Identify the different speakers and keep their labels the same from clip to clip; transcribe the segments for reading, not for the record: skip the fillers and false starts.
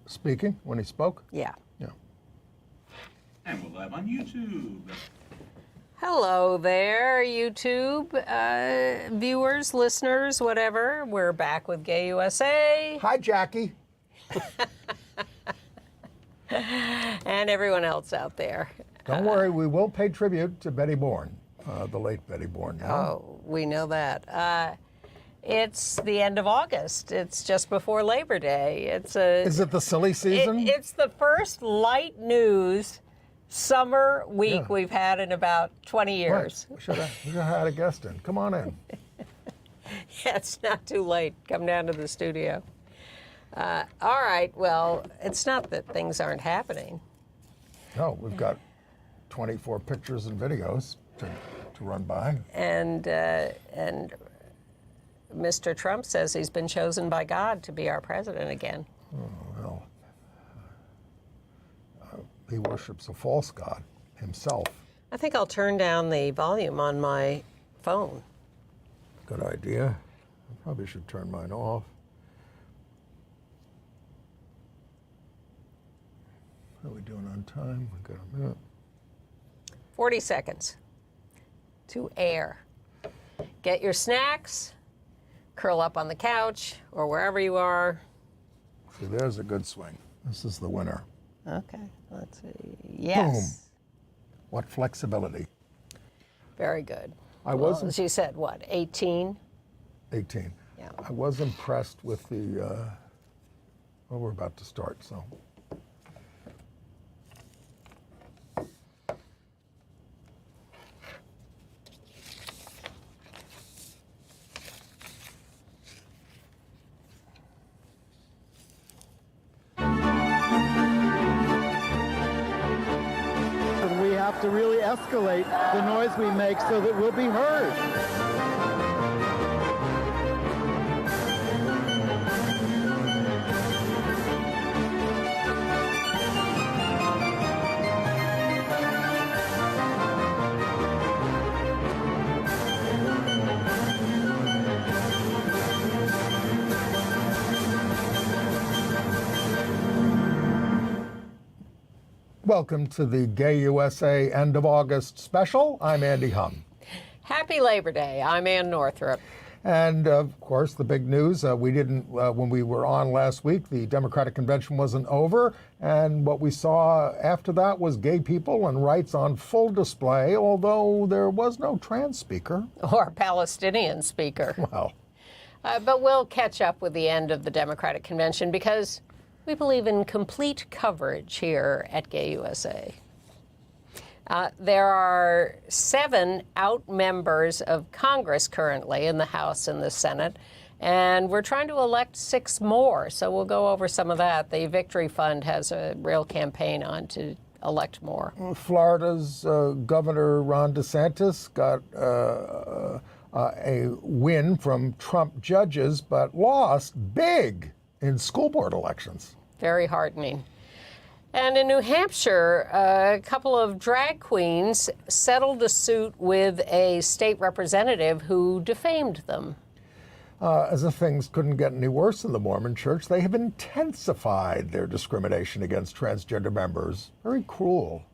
Speaker 1: speaking when he spoke?
Speaker 2: Yeah.
Speaker 1: Yeah.
Speaker 3: And we're live on YouTube.
Speaker 2: Hello there, YouTube viewers, listeners, whatever. We're back with Gay USA.
Speaker 1: Hi, Jackie.
Speaker 2: And everyone else out there.
Speaker 1: Don't worry, we will pay tribute to Betty Bourne, the late Betty Bourne.
Speaker 2: Oh, we know that. It's the end of August. It's just before Labor Day.
Speaker 1: Is it the silly season?
Speaker 2: It's the first light news summer week we've had in about 20 years.
Speaker 1: Right. We should have had a guest in. Come on in.
Speaker 2: Yeah, it's not too late. Come down to the studio. All right, well, it's not that things aren't happening.
Speaker 1: No, we've got 24 pictures and videos to run by.
Speaker 2: And Mr. Trump says he's been chosen by God to be our president again.
Speaker 1: Oh, well, he worships a false god himself.
Speaker 2: I think I'll turn down the volume on my phone.
Speaker 1: Good idea. I probably should turn mine off. How are we doing on time? We've got a minute.
Speaker 2: 40 seconds to air. Get your snacks, curl up on the couch or wherever you are.
Speaker 1: See, there's a good swing. This is the winner.
Speaker 2: Okay, let's see. Yes.
Speaker 1: Boom. What flexibility.
Speaker 2: Very good.
Speaker 1: Well,
Speaker 2: she said, what, 18?
Speaker 1: 18.
Speaker 2: Yeah.
Speaker 1: I was impressed with the, well, we're about to start, so.
Speaker 4: We have to really escalate the noise we make so that we'll be heard.
Speaker 1: Welcome to the Gay USA End of August special. I'm Andy Humm.
Speaker 2: Happy Labor Day. I'm Ann Northrop.
Speaker 1: And of course, the big news, we didn't, when we were on last week, the Democratic convention wasn't over. And what we saw after that was gay people and rights on full display, although there was no trans speaker.
Speaker 2: Or Palestinian speaker.
Speaker 1: Well.
Speaker 2: But we'll catch up with the end of the Democratic convention because we believe in complete coverage here at Gay USA. There are 7 out members of Congress currently in the House and the Senate, and we're trying to elect 6 more, so we'll go over some of that. The Victory Fund has a real campaign on to elect more.
Speaker 1: Florida's Governor Ron DeSantis got a win from Trump judges, but lost big in school board elections.
Speaker 2: Very heartening. And in New Hampshire, a couple of drag queens settled a suit with a state representative who defamed them.
Speaker 1: As if things couldn't get any worse in the Mormon Church, they have intensified their discrimination against transgender members. Very cruel.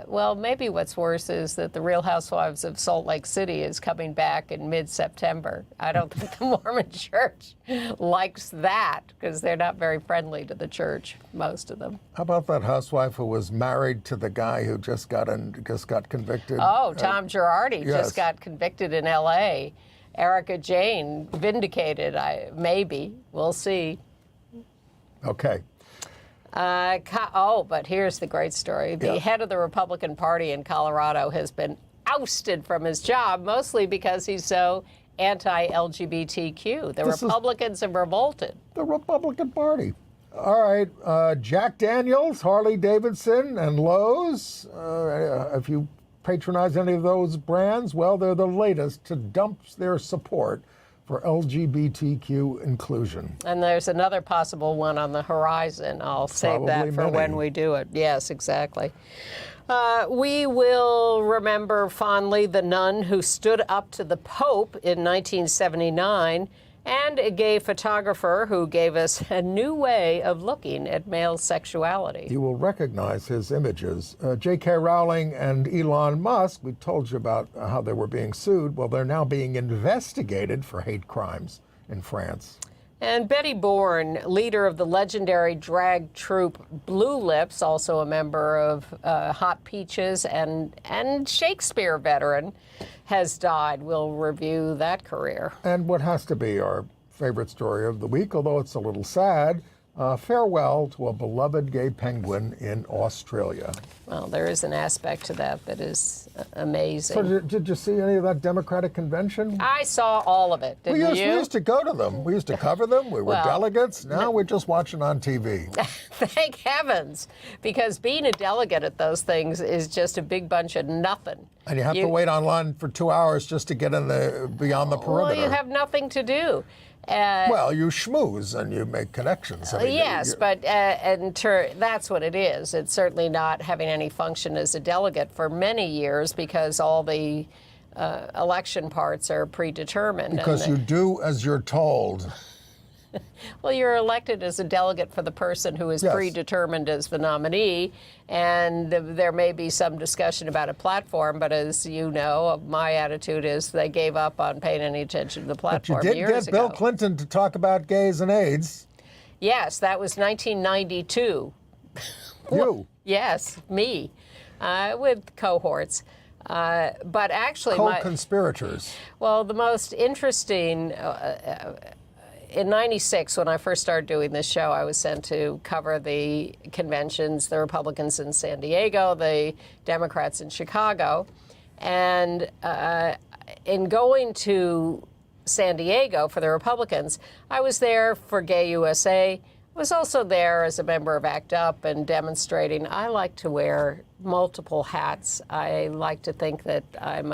Speaker 2: Well, maybe what's worse is that the Real Housewives of Salt Lake City is coming back in mid-September. I don't think the Mormon Church likes that because they're not very friendly to the church, most of them.
Speaker 1: How about that housewife who was married to the guy who just got convicted?
Speaker 2: Oh, Tom Girardi
Speaker 1: yes.
Speaker 2: just got convicted in L.A. Erica Jane vindicated, maybe. We'll see.
Speaker 1: Okay.
Speaker 2: But here's the great story. The head of the Republican Party in Colorado has been ousted from his job, mostly because he's so anti-LGBTQ. The Republicans have revolted.
Speaker 1: The Republican Party. All right, Jack Daniels, Harley Davidson, and Lowe's. If you patronize any of those brands, well, they're the latest to dump their support for LGBTQ inclusion.
Speaker 2: And there's another possible one on the horizon. I'll save that for when we do it. Yes, exactly. We will remember fondly the nun who stood up to the Pope in 1979 and a gay photographer who gave us a new way of looking at male sexuality.
Speaker 1: You will recognize his images. J.K. Rowling and Elon Musk, we told you about how they were being sued. Well, they're now being investigated for hate crimes in France.
Speaker 2: And Betty Bourne, leader of the legendary drag troupe Blue Lips, also a member of Hot Peaches and Shakespeare veteran, has died. We'll review that career.
Speaker 1: And what has to be our favorite story of the week, although it's a little sad, farewell to a beloved gay penguin in Australia.
Speaker 2: Well, there is an aspect to that that is amazing.
Speaker 1: So did you see any of that Democratic convention?
Speaker 2: I saw all of it, didn't you?
Speaker 1: We used to go to them. We used to cover them. We were
Speaker 2: Well,
Speaker 1: delegates. Now we're just watching on TV.
Speaker 2: Thank heavens, because being a delegate at those things is just a big bunch of nothing.
Speaker 1: And you have to wait online for 2 hours just to get in beyond the perimeter.
Speaker 2: Well, you have nothing to do.
Speaker 1: Well, you schmooze and you make connections. I mean,
Speaker 2: Yes, but that's what it is. It's certainly not having any function as a delegate for many years because all the election parts are predetermined.
Speaker 1: because you do as you're told.
Speaker 2: Well, you're elected as a delegate for the person who is
Speaker 1: Yes.
Speaker 2: predetermined as the nominee, and there may be some discussion about a platform, but as you know, my attitude is they gave up on paying any attention to the
Speaker 1: But you
Speaker 2: platform
Speaker 1: did
Speaker 2: years
Speaker 1: get Bill
Speaker 2: ago.
Speaker 1: Clinton to talk about gays and AIDS.
Speaker 2: Yes, that was 1992.
Speaker 1: You.
Speaker 2: Yes, me, with cohorts. But actually,
Speaker 1: Co-conspirators.
Speaker 2: well, the most interesting, in '96, when I first started doing this show, I was sent to cover the conventions, the Republicans in San Diego, the Democrats in Chicago. And in going to San Diego for the Republicans, I was there for Gay USA. I was also there as a member of ACT UP and demonstrating. I like to wear multiple hats. I like to think that I'm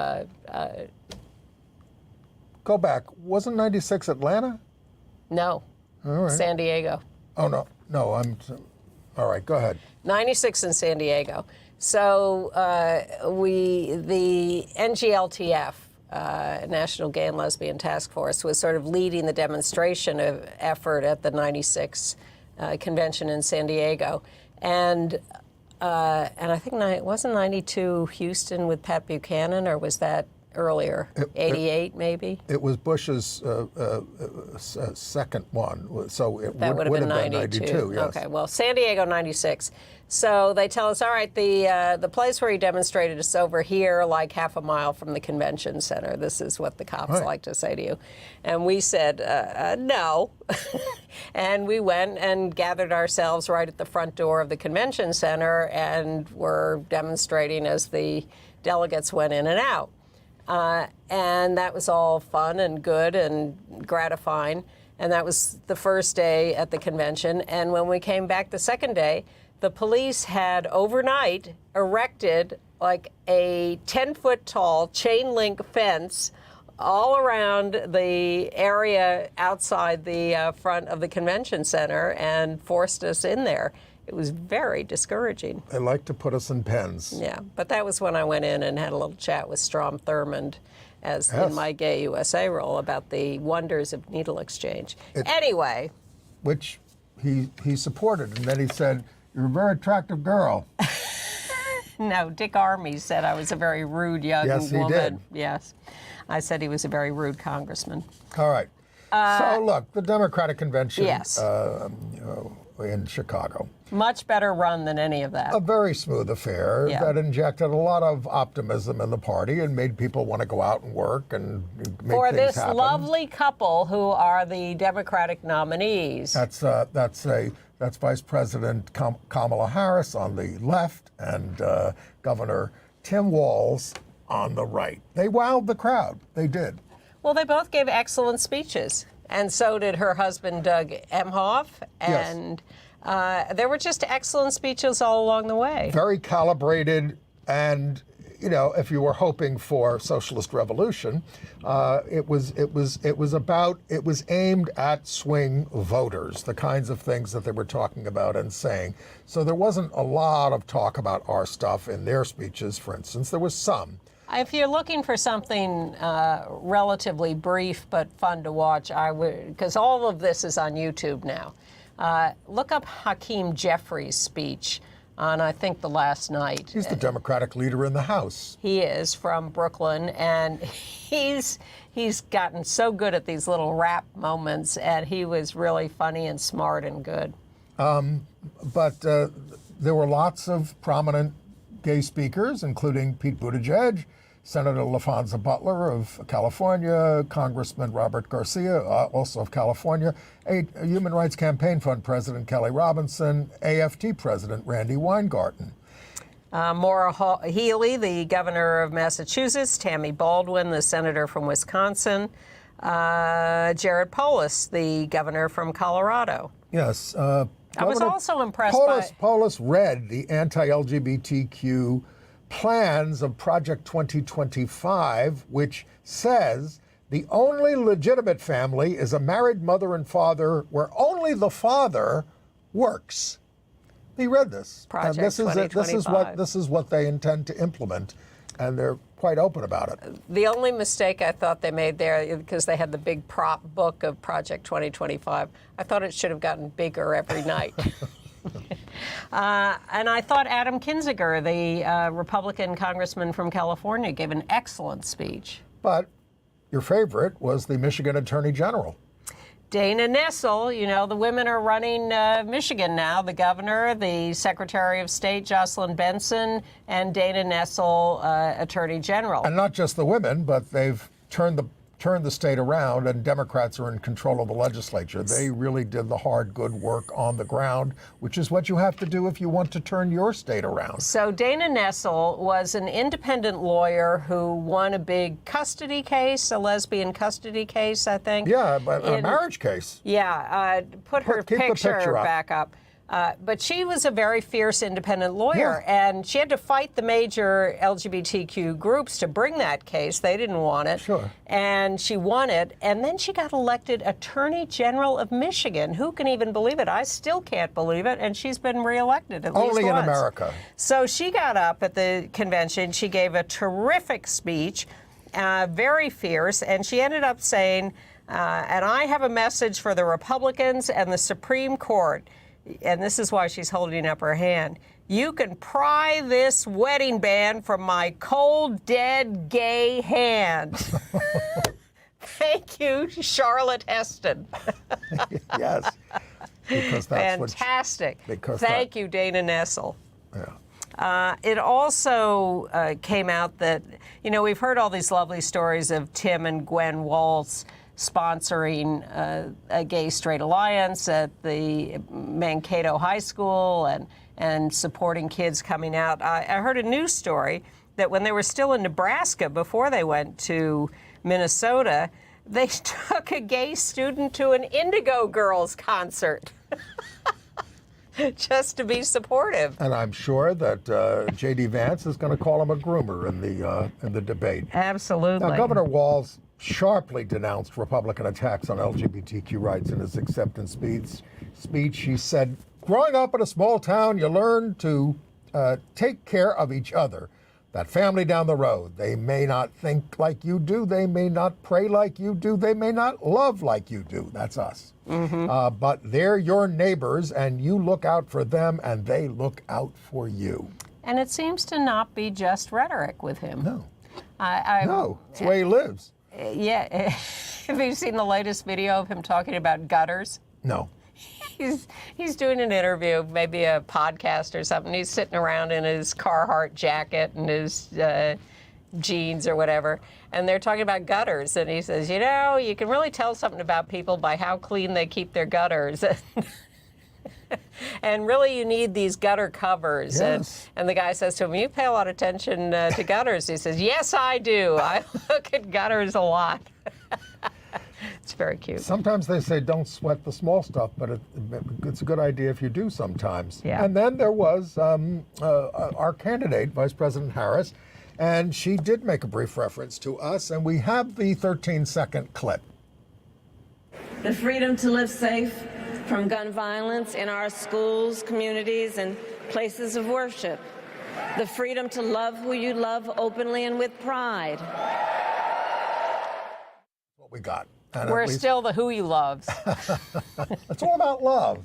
Speaker 1: Go back. Wasn't 96 Atlanta?
Speaker 2: no,
Speaker 1: All right.
Speaker 2: San Diego.
Speaker 1: Oh, no. No, all right, go ahead.
Speaker 2: 96 in San Diego. So the NGLTF, National Gay and Lesbian Task Force, was sort of leading the demonstration effort at the 96 convention in San Diego. And I think it wasn't 92 Houston with Pat Buchanan, or was that earlier? 88 maybe?
Speaker 1: It was Bush's second one, so it
Speaker 2: That
Speaker 1: would have been 92, yes.
Speaker 2: Okay, well, San Diego, 96. So they tell us, all right, the place where he demonstrated is over here, like half a mile from the convention center. This is what the cops
Speaker 1: Right.
Speaker 2: like to say to you. And we said, no. And we went and gathered ourselves right at the front door of the convention center and were demonstrating as the delegates went in and out. And that was all fun and good and gratifying. And that was the first day at the convention. And when we came back the second day, the police had overnight erected like a 10-foot tall chain link fence all around the area outside the front of the convention center and forced us in there. It was very discouraging.
Speaker 1: They like to put us in pens.
Speaker 2: Yeah, but that was when I went in and had a little chat with Strom Thurmond as in my Gay USA role about the wonders of needle exchange. Anyway.
Speaker 1: Which he supported, and then he said, "You're a very attractive girl."
Speaker 2: No, Dick Armey said I was a very rude young
Speaker 1: Yes, he
Speaker 2: woman.
Speaker 1: did.
Speaker 2: Yes, I said he was a very rude congressman.
Speaker 1: All right. So look, the Democratic convention
Speaker 2: Yes.
Speaker 1: In Chicago.
Speaker 2: Much better run than any of that.
Speaker 1: A very smooth affair
Speaker 2: Yeah.
Speaker 1: that injected a lot of optimism in the party and made people want to go out and work and make
Speaker 2: For
Speaker 1: things
Speaker 2: this
Speaker 1: happen.
Speaker 2: lovely couple who are the Democratic nominees.
Speaker 1: That's Vice President Kamala Harris on the left and Governor Tim Walz on the right. They wowed the crowd. They did.
Speaker 2: Well, they both gave excellent speeches, and so did her husband, Doug Emhoff, and there were just excellent speeches all along the way.
Speaker 1: Very calibrated, and if you were hoping for socialist revolution, it was aimed at swing voters, the kinds of things that they were talking about and saying. So there wasn't a lot of talk about our stuff in their speeches, for instance. There was some.
Speaker 2: If you're looking for something relatively brief but fun to watch, I would, because all of this is on YouTube now. Look up Hakeem Jeffries' speech on, I think, the last night.
Speaker 1: He's the Democratic leader in the House.
Speaker 2: He is from Brooklyn, and he's gotten so good at these little rap moments, and he was really funny and smart and good.
Speaker 1: But there were lots of prominent gay speakers, including Pete Buttigieg, Senator LaFonza Butler of California, Congressman Robert Garcia, also of California, a Human Rights Campaign Fund President Kelly Robinson, AFT President Randy Weingarten.
Speaker 2: Maura Healey, the governor of Massachusetts, Tammy Baldwin, the senator from Wisconsin, Jared Polis, the governor from Colorado.
Speaker 1: Yes.
Speaker 2: I was also impressed
Speaker 1: Polis read the anti-LGBTQ plans of Project 2025, which says the only legitimate family is a married mother and father where only the father works. He read this.
Speaker 2: Project
Speaker 1: and this
Speaker 2: 2025.
Speaker 1: This is what they intend to implement, and they're quite open about it.
Speaker 2: The only mistake I thought they made there, because they had the big prop book of Project 2025, I thought it should have gotten bigger every night. And I thought Adam Kinzinger, the Republican congressman from California, gave an excellent speech.
Speaker 1: But your favorite was the Michigan Attorney General.
Speaker 2: Dana Nessel, you know, the women are running Michigan now, the governor, the Secretary of State, Jocelyn Benson, and Dana Nessel, Attorney General.
Speaker 1: And not just the women, but they've turned the state around, and Democrats are in control of the legislature. They really did the hard, good work on the ground, which is what you have to do if you want to turn your state around.
Speaker 2: So Dana Nessel was an independent lawyer who won a big custody case, a lesbian custody case, I think.
Speaker 1: Yeah, but a marriage case.
Speaker 2: Yeah, put her
Speaker 1: Keep the
Speaker 2: picture
Speaker 1: up.
Speaker 2: back up. But she was a very fierce independent lawyer, and she had to fight the major LGBTQ groups to bring that case. They didn't want it.
Speaker 1: Sure.
Speaker 2: And she won it, and then she got elected Attorney General of Michigan. Who can even believe it? I still can't believe it, and she's been reelected at least once.
Speaker 1: Only in America.
Speaker 2: So she got up at the convention. She gave a terrific speech, very fierce, and she ended up saying, and I have a message for the Republicans and the Supreme Court. And this is why she's holding up her hand. You can pry this wedding band from my cold, dead, gay hand. Thank you, Charlotte Heston.
Speaker 1: Yes. Because that's
Speaker 2: fantastic.
Speaker 1: Because
Speaker 2: Thank you, Dana Nessel.
Speaker 1: Yeah.
Speaker 2: It also came out that, you know, we've heard all these lovely stories of Tim and Gwen Waltz sponsoring a gay-straight alliance at the Mankato High School and supporting kids coming out. I heard a news story that when they were still in Nebraska, before they went to Minnesota, they took a gay student to an Indigo Girls concert. Just to be supportive.
Speaker 1: And I'm sure that J.D. Vance is going to call him a groomer in the debate.
Speaker 2: Absolutely.
Speaker 1: Now, Governor Walz sharply denounced Republican attacks on LGBTQ rights in his acceptance speech. He said, growing up in a small town, you learn to take care of each other. That family down the road, they may not think like you do. They may not pray like you do. They may not love like you do. That's us. Mm-hmm. But they're your neighbors, and you look out for them, and they look out for you.
Speaker 2: And it seems to not be just rhetoric with him.
Speaker 1: No. No, it's the way he lives.
Speaker 2: Yeah. Have you seen the latest video of him talking about gutters?
Speaker 1: No.
Speaker 2: He's doing an interview, maybe a podcast or something. He's sitting around in his Carhartt jacket and his jeans or whatever, and they're talking about gutters. And he says, you know, you can really tell something about people by how clean they keep their gutters. And really, you need these gutter covers.
Speaker 1: Yes.
Speaker 2: And the guy says to him, you pay a lot of attention to gutters. He says, yes, I do. I look at gutters a lot. It's very cute.
Speaker 1: Sometimes they say don't sweat the small stuff, but it's a good idea if you do sometimes.
Speaker 2: Yeah.
Speaker 1: And then there was our candidate, Vice President Harris, and she did make a brief reference to us, and we have the 13-second clip.
Speaker 5: The freedom to live safe from gun violence in our schools, communities, and places of worship. the freedom to love who you love openly and with pride.
Speaker 1: What we got. And
Speaker 2: We're still the who you loves.
Speaker 1: It's all about love.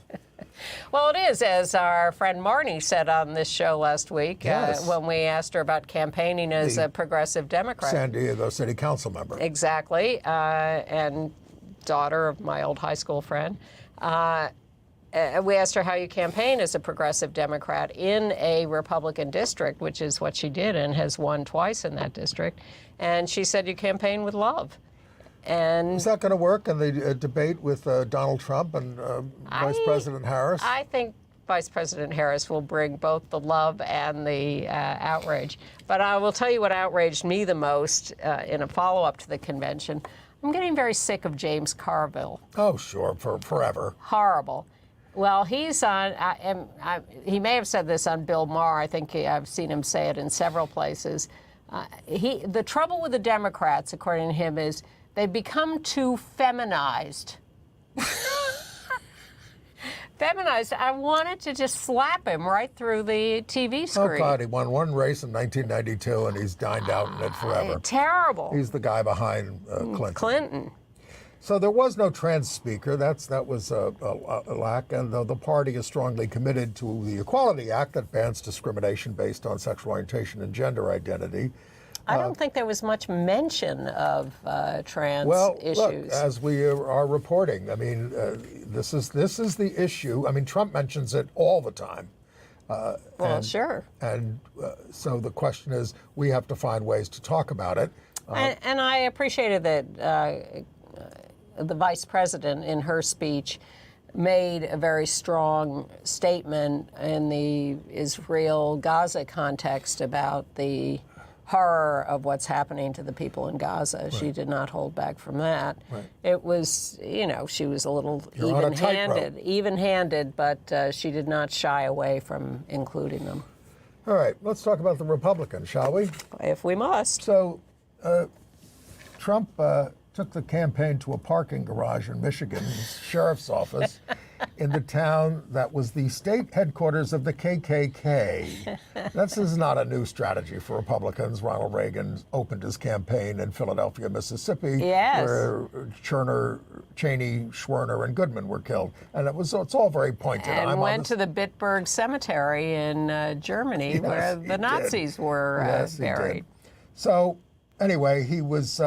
Speaker 2: Well, it is, as our friend Marnie said on this show last week,
Speaker 1: Yes.
Speaker 2: when we asked her about campaigning as a progressive Democrat.
Speaker 1: San Diego City Council member.
Speaker 2: Exactly, and daughter of my old high school friend. We asked her how you campaign as a progressive Democrat in a Republican district, which is what she did and has won twice in that district. And she said you campaign with love. And
Speaker 1: Is that going to work in the debate with Donald Trump and Vice President Harris?
Speaker 2: I think Vice President Harris will bring both the love and the outrage. But I will tell you what outraged me the most in a follow-up to the convention. I'm getting very sick of James Carville.
Speaker 1: Oh, sure, for forever.
Speaker 2: Horrible. Well, he's on, he may have said this on Bill Maher. I think I've seen him say it in several places. The trouble with the Democrats, according to him, is they've become too feminized. Feminized. I wanted to just slap him right through the TV screen.
Speaker 1: Oh, God, he won one race in 1992, and he's dined out in it forever.
Speaker 2: Terrible.
Speaker 1: He's the guy behind Clinton. So there was no trans speaker. That was a lack, and the party is strongly committed to the Equality Act that bans discrimination based on sexual orientation and gender identity.
Speaker 2: I don't think there was much mention of trans issues.
Speaker 1: Look, as we are reporting, I mean, this is the issue. I mean, Trump mentions it all the time.
Speaker 2: Sure.
Speaker 1: And so the question is, we have to find ways to talk about it.
Speaker 2: And I appreciated that the vice president, in her speech, made a very strong statement in the Israel-Gaza context about the horror of what's happening to the people in Gaza. Right. She did not hold back from that. Right. It was, she was a little even-handed, but she did not shy away from including them.
Speaker 1: All right, let's talk about the Republicans, shall we?
Speaker 2: If we must.
Speaker 1: So, Trump took the campaign to a parking garage in Michigan's sheriff's office in the town that was the state headquarters of the KKK. This is not a new strategy for Republicans. Ronald Reagan opened his campaign in Philadelphia, Mississippi, where Cheney, Schwerner, and Goodman were killed. And it's all very pointed.
Speaker 2: And went to the Bitburg Cemetery in Germany, where the Nazis were buried.
Speaker 1: So, anyway, he was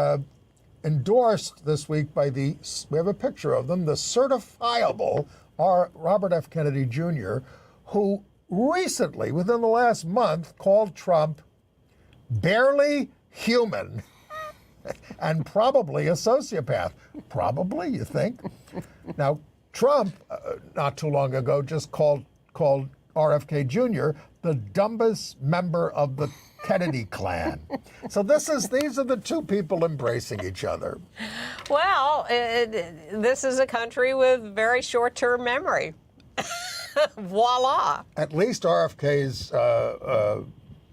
Speaker 1: endorsed this week by we have a picture of them, the certifiable Robert F. Kennedy Jr., who recently, within the last month, called Trump barely human and probably a sociopath. Probably, you think? Now, Trump, not too long ago, just called RFK Jr. the dumbest member of the Kennedy clan. So these are the two people embracing each other.
Speaker 2: Well, this is a country with very short-term memory. Voila.
Speaker 1: At least RFK's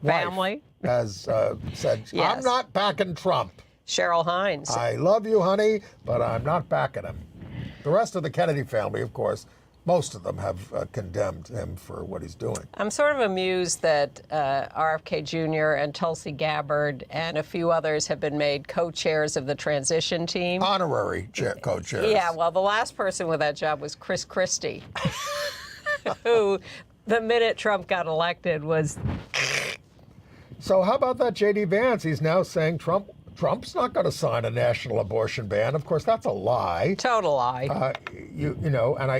Speaker 2: family
Speaker 1: wife has said,
Speaker 2: yes.
Speaker 1: I'm not backing Trump.
Speaker 2: Cheryl Hines.
Speaker 1: I love you, honey, but I'm not backing him. The rest of the Kennedy family, of course, most of them have condemned him for what he's doing.
Speaker 2: I'm sort of amused that RFK Jr. and Tulsi Gabbard and a few others have been made co-chairs of the transition team.
Speaker 1: Honorary co-chairs.
Speaker 2: Yeah, well, the last person with that job was Chris Christie, who, the minute Trump got elected, was...
Speaker 1: So how about that J.D. Vance? He's now saying Trump's not going to sign a national abortion ban. Of course, that's a lie.
Speaker 2: Total lie.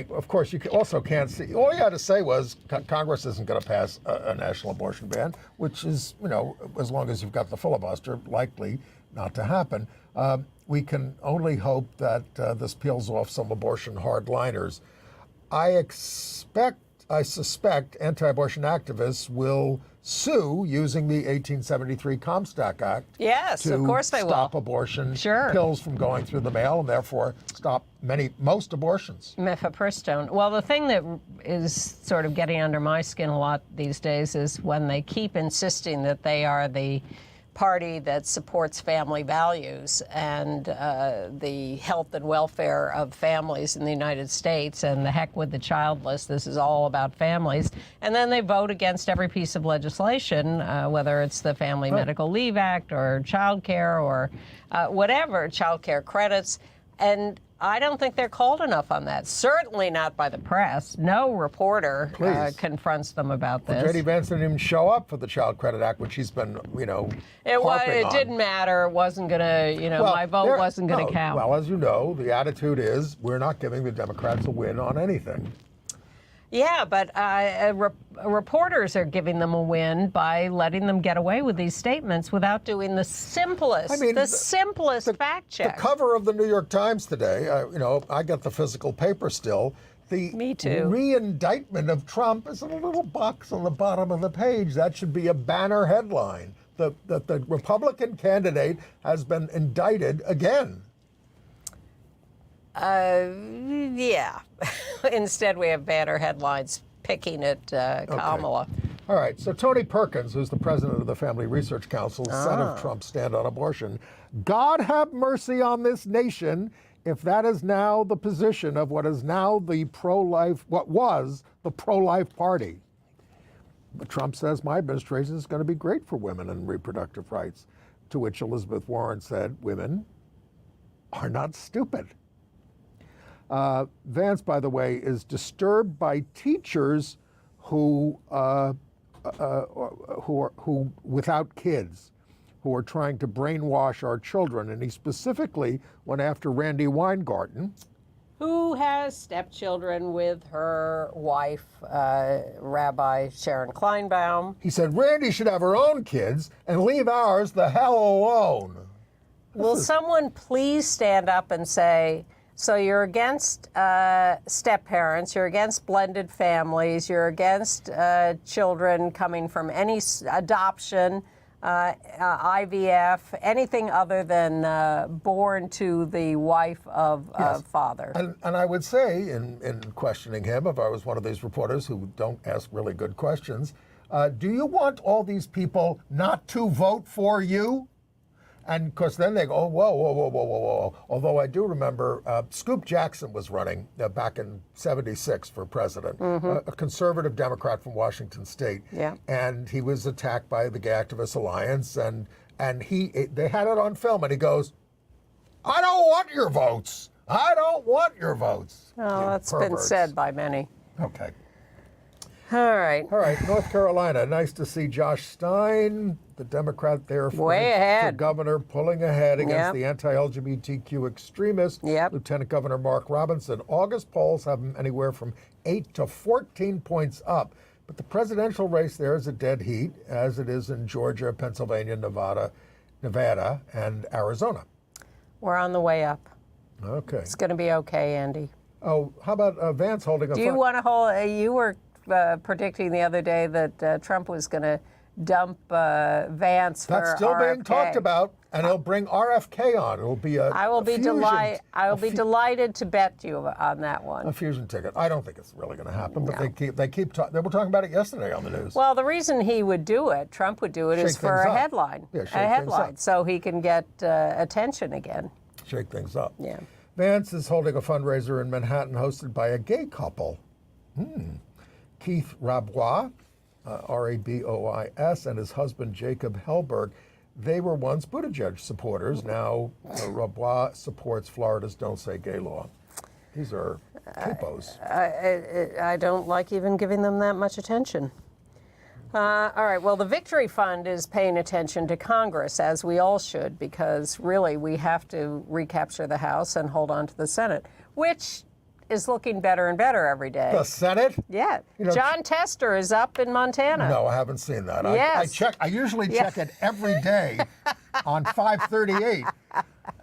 Speaker 1: Of course, you also can't see. All you had to say was Congress isn't going to pass a national abortion ban, which is, as long as you've got the filibuster, likely not to happen. We can only hope that this peels off some abortion hardliners. I suspect anti-abortion activists will sue using the 1873 Comstock Act.
Speaker 2: Yes, of course they will.
Speaker 1: To stop abortion pills from going through the mail and therefore stop most abortions.
Speaker 2: Mifepristone. Well, the thing that is sort of getting under my skin a lot these days is when they keep insisting that they are the party that supports family values and the health and welfare of families in the United States, and the heck with the childless, this is all about families. And then they vote against every piece of legislation, whether it's the Family Medical Leave Act or child care or whatever, child care credits. And I don't think they're called enough on that. Certainly not by the press. No reporter confronts them about this.
Speaker 1: J.D. Vance didn't even show up for the Child Credit Act, which he's been,
Speaker 2: It didn't matter. It wasn't going to, my vote wasn't going to count.
Speaker 1: Well, as you know, the attitude is we're not giving the Democrats a win on anything.
Speaker 2: Yeah, but reporters are giving them a win by letting them get away with these statements without doing the simplest, simplest fact check.
Speaker 1: The cover of the New York Times today, I got the physical paper still.
Speaker 2: Me too.
Speaker 1: Re-indictment of Trump is in a little box on the bottom of the page. That should be a banner headline. The Republican candidate has been indicted again.
Speaker 2: Yeah. Instead, we have banner headlines picking at Kamala.
Speaker 1: Okay. All right. So Tony Perkins, who's the president of the Family Research Council, said of Trump's stand on abortion, "God have mercy on this nation if that is now the position of what is now the what was the pro-life party." But Trump says, "My administration is going to be great for women and reproductive rights." To which Elizabeth Warren said, "Women are not stupid." Vance, by the way, is disturbed by teachers who without kids, who are trying to brainwash our children, and he specifically went after Randi Weingarten,
Speaker 2: who has stepchildren with her wife, Rabbi Sharon Kleinbaum.
Speaker 1: He said Randi should have her own kids and leave ours the hell alone.
Speaker 2: Will someone please stand up and say, so you're against step-parents, you're against blended families, you're against children coming from any adoption, IVF, anything other than born to the wife of father.
Speaker 1: And I would say, in questioning him, if I was one of these reporters who don't ask really good questions, do you want all these people not to vote for you? And of course, then they go, oh, whoa. Although I do remember Scoop Jackson was running back in '76 for president, a conservative Democrat from Washington State.
Speaker 2: Yeah.
Speaker 1: And he was attacked by the Gay Activist Alliance, and they had it on film, and he goes, "I don't want your votes. I don't want your votes."
Speaker 2: Oh, that's been said by many.
Speaker 1: Okay.
Speaker 2: All right.
Speaker 1: North Carolina. Nice to see Josh Stein, the Democrat there for governor, pulling ahead against the anti-LGBTQ extremist, Lieutenant Governor Mark Robinson. August polls have him anywhere from 8 to 14 points up. But the presidential race there is a dead heat, as it is in Georgia, Pennsylvania, Nevada, and Arizona.
Speaker 2: We're on the way up.
Speaker 1: Okay.
Speaker 2: It's going to be okay, Andy.
Speaker 1: Oh, how about Vance holding a...
Speaker 2: Do you want to hold... you were predicting the other day that Trump was going to dump Vance for RFK.
Speaker 1: That's still being talked about, and he'll bring RFK on. It'll be
Speaker 2: I will be delighted to bet you on that one.
Speaker 1: A fusion ticket. I don't think it's really going to happen, but they keep talking. They were talking about it yesterday on the news.
Speaker 2: Well, the reason he would do it, Trump would do it, is for a headline.
Speaker 1: Yeah, a headline,
Speaker 2: so he can get attention again.
Speaker 1: Shake things up.
Speaker 2: Yeah.
Speaker 1: Vance is holding a fundraiser in Manhattan hosted by a gay couple. Keith Rabois, Rabois, and his husband Jacob Helberg. They were once Buttigieg supporters. Now Rabois supports Florida's Don't Say Gay law. These are capos.
Speaker 2: I don't like even giving them that much attention. All right, well, the Victory Fund is paying attention to Congress, as we all should, because really we have to recapture the House and hold on to the Senate, which is looking better and better every day.
Speaker 1: The Senate?
Speaker 2: Yeah. John Tester is up in Montana.
Speaker 1: No, I haven't seen that.
Speaker 2: Yes.
Speaker 1: I usually check it every day on 538,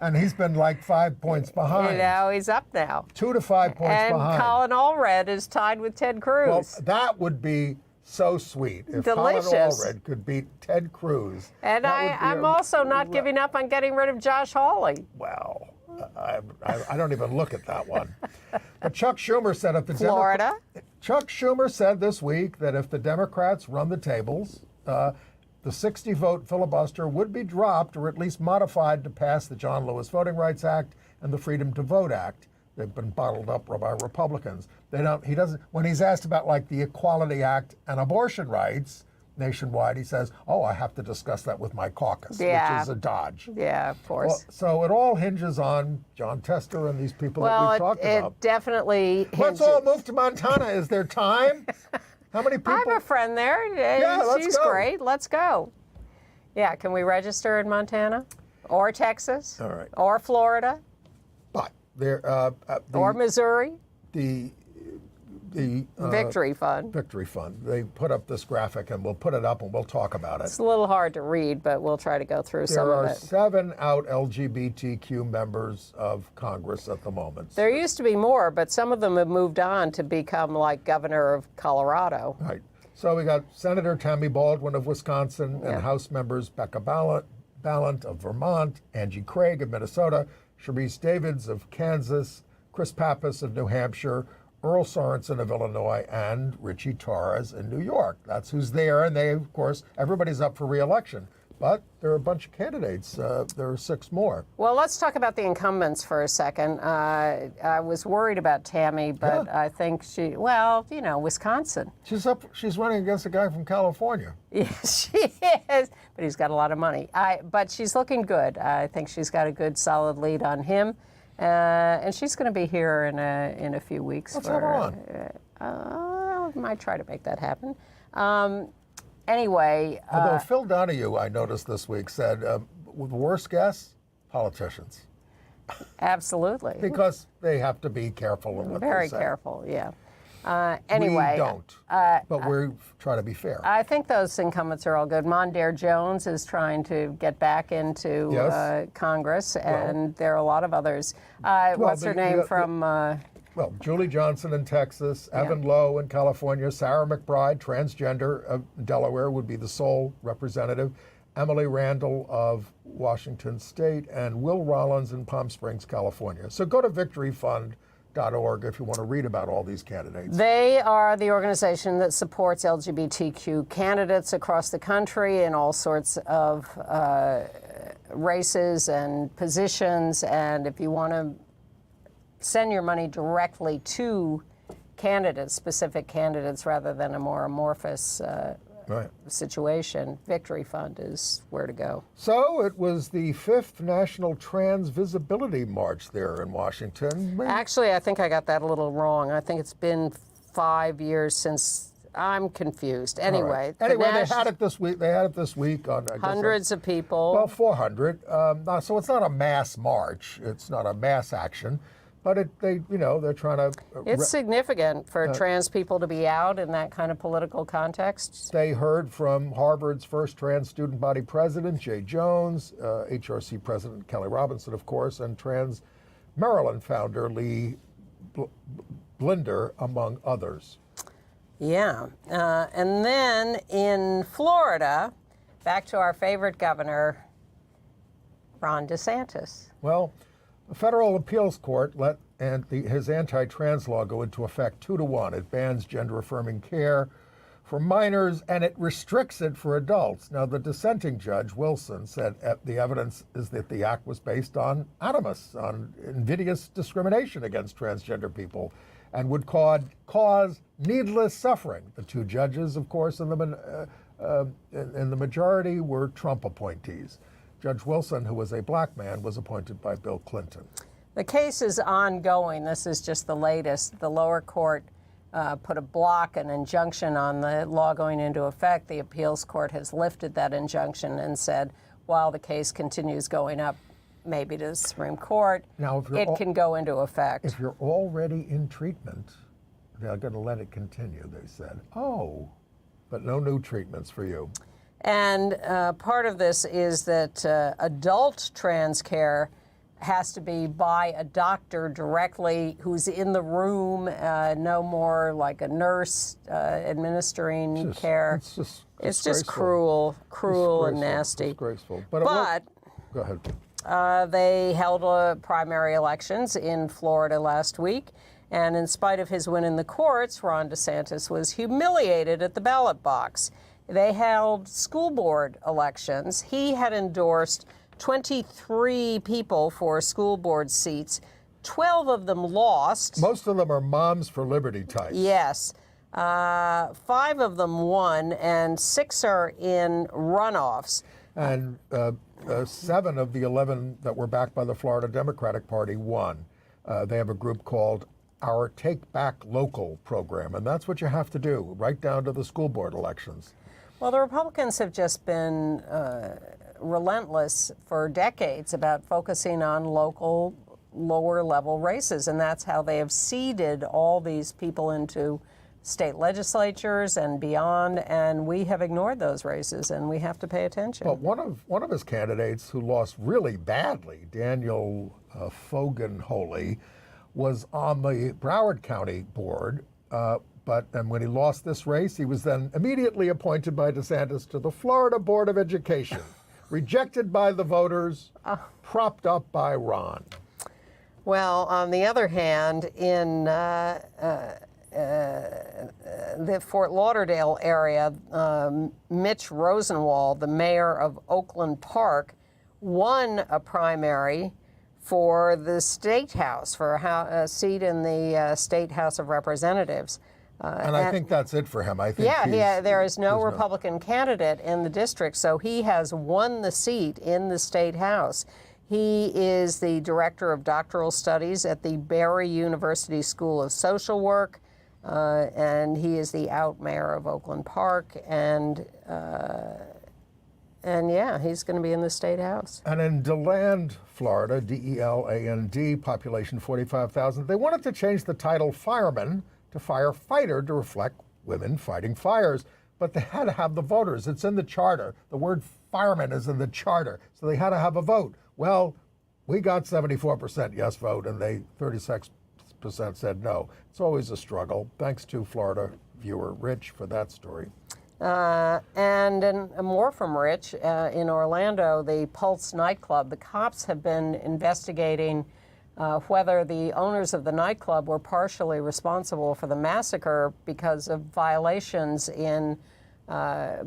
Speaker 1: and he's been like 5 points behind.
Speaker 2: He's up now.
Speaker 1: 2 to 5 points behind.
Speaker 2: And Colin Allred is tied with Ted Cruz.
Speaker 1: Well, that would be so sweet if
Speaker 2: delicious.
Speaker 1: Colin Allred could beat Ted Cruz.
Speaker 2: And I'm also not giving up on getting rid of Josh Hawley.
Speaker 1: Well, I don't even look at that one. But Chuck Schumer said if the
Speaker 2: Florida?
Speaker 1: Chuck Schumer said this week that if the Democrats run the tables, the 60-vote filibuster would be dropped or at least modified to pass the John Lewis Voting Rights Act and the Freedom to Vote Act. They've been bottled up by Republicans. He doesn't, when he's asked about like the Equality Act and abortion rights nationwide, he says, oh, I have to discuss that with my caucus, which is a dodge.
Speaker 2: Yeah, of course.
Speaker 1: Well, so it all hinges on John Tester and these people that we've talked about.
Speaker 2: It definitely hinges.
Speaker 1: Let's all move to Montana. Is there time? How many people?
Speaker 2: I have a friend there.
Speaker 1: Yeah, let's
Speaker 2: She's
Speaker 1: go.
Speaker 2: great. Let's go. Yeah, can we register in Montana? Or Texas?
Speaker 1: All right.
Speaker 2: Or Florida?
Speaker 1: But there,
Speaker 2: Or Missouri?
Speaker 1: the
Speaker 2: Victory Fund.
Speaker 1: Victory Fund. They put up this graphic, and we'll put it up, and we'll talk about it.
Speaker 2: It's a little hard to read, but we'll try to go through some
Speaker 1: There
Speaker 2: of
Speaker 1: are
Speaker 2: it.
Speaker 1: 7 out LGBTQ members of Congress at the moment.
Speaker 2: There used to be more, but some of them have moved on to become like governor of Colorado.
Speaker 1: Right. So we got Senator Tammy Baldwin of Wisconsin and House members Becca Ballant of Vermont, Angie Craig of Minnesota, Sharice Davids of Kansas, Chris Pappas of New Hampshire, Earl Sorensen of Illinois, and Richie Torres in New York. That's who's there, and they, of course, everybody's up for re-election. But there are a bunch of candidates. There are 6 more.
Speaker 2: Well, let's talk about the incumbents for a second. I was worried about Tammy, but I think Wisconsin.
Speaker 1: She's running against a guy from California.
Speaker 2: Yes, she is, but he's got a lot of money. But she's looking good. I think she's got a good, solid lead on him. And she's going to be here in a few weeks.
Speaker 1: Let's have her on.
Speaker 2: I might try to make that happen. Anyway.
Speaker 1: Although Phil Donahue, I noticed this week, said, the worst guess, politicians.
Speaker 2: Absolutely.
Speaker 1: Because they have to be careful in what they say.
Speaker 2: Very careful, yeah. Anyway.
Speaker 1: We don't, but we try to be fair.
Speaker 2: I think those incumbents are all good. Mondaire Jones is trying to get back into Congress, and there are a lot of others. What's her name from...
Speaker 1: Well, Julie Johnson in Texas, Evan Lowe in California, Sarah McBride, transgender of Delaware, would be the sole representative, Emily Randall of Washington State, and Will Rollins in Palm Springs, California. So go to victoryfund.org if you want to read about all these candidates.
Speaker 2: They are the organization that supports LGBTQ candidates across the country in all sorts of races and positions. And if you want to send your money directly to candidates, specific candidates, rather than a more amorphous situation, Victory Fund is where to go.
Speaker 1: So it was the 5th National Trans Visibility March there in Washington.
Speaker 2: Actually, I think I got that a little wrong. I think it's been 5 years since. I'm confused. Anyway,
Speaker 1: they had it this week. They had it this week on
Speaker 2: hundreds of people.
Speaker 1: Well, 400. So it's not a mass march. It's not a mass action. But they're trying to...
Speaker 2: It's significant for trans people to be out in that kind of political context.
Speaker 1: They heard from Harvard's first trans student body president, Jay Jones, HRC president Kelly Robinson, of course, and Trans Maryland founder Lee Blinder, among others.
Speaker 2: Yeah. And then in Florida, back to our favorite governor, Ron DeSantis.
Speaker 1: Well, the federal appeals court let his anti-trans law go into effect 2-1. It bans gender-affirming care for minors, and it restricts it for adults. Now, the dissenting judge, Wilson, said the evidence is that the act was based on animus, on invidious discrimination against transgender people, and would cause needless suffering. The 2 judges, of course, in the majority were Trump appointees. Judge Wilson, who was a black man, was appointed by Bill Clinton.
Speaker 2: The case is ongoing. This is just the latest. The lower court put a block, an injunction on the law going into effect. The appeals court has lifted that injunction and said, while the case continues going up, maybe to the Supreme Court,
Speaker 1: now,
Speaker 2: it can go into effect.
Speaker 1: If you're already in treatment, they're going to let it continue, they said. Oh, but no new treatments for you.
Speaker 2: And part of this is that adult trans care has to be by a doctor directly who's in the room, no more like a nurse administering care. It's just cruel and nasty.
Speaker 1: Disgraceful.
Speaker 2: But
Speaker 1: go ahead.
Speaker 2: They held primary elections in Florida last week, and in spite of his win in the courts, Ron DeSantis was humiliated at the ballot box. They held school board elections. He had endorsed 23 people for school board seats. 12 of them lost.
Speaker 1: Most of them are Moms for Liberty types.
Speaker 2: Yes. 5 of them won, and 6 are in runoffs.
Speaker 1: And 7 of the 11 that were backed by the Florida Democratic Party won. They have a group called Our Take Back Local program, and that's what you have to do, right down to the school board elections.
Speaker 2: Well, the Republicans have just been relentless for decades about focusing on local, lower-level races, and that's how they have seeded all these people into state legislatures and beyond, and we have ignored those races, and we have to pay attention.
Speaker 1: But one of his candidates who lost really badly, Daniel Fogan-Holy, was on the Broward County board, and when he lost this race, he was then immediately appointed by DeSantis to the Florida Board of Education, rejected by the voters, propped up by Ron.
Speaker 2: Well, on the other hand, in the Fort Lauderdale area, Mitch Rosenwald, the mayor of Oakland Park, won a primary for the State House, for a seat in the State House of Representatives.
Speaker 1: And I think that's it for him. I think
Speaker 2: there is no Republican candidate in the district, so he has won the seat in the State House. He is the director of doctoral studies at the Barry University School of Social Work, and he is the out mayor of Oakland Park, and yeah, he's going to be in the State House.
Speaker 1: And in DeLand, Florida, D-E-L-A-N-D, population 45,000, they wanted to change the title fireman to firefighter to reflect women fighting fires. But they had to have the voters. It's in the charter. The word fireman is in the charter. So they had to have a vote. Well, we got 74% yes vote, and 36% said no. It's always a struggle. Thanks to Florida viewer Rich for that story.
Speaker 2: And more from Rich, in Orlando, the Pulse nightclub, the cops have been investigating whether the owners of the nightclub were partially responsible for the massacre because of violations in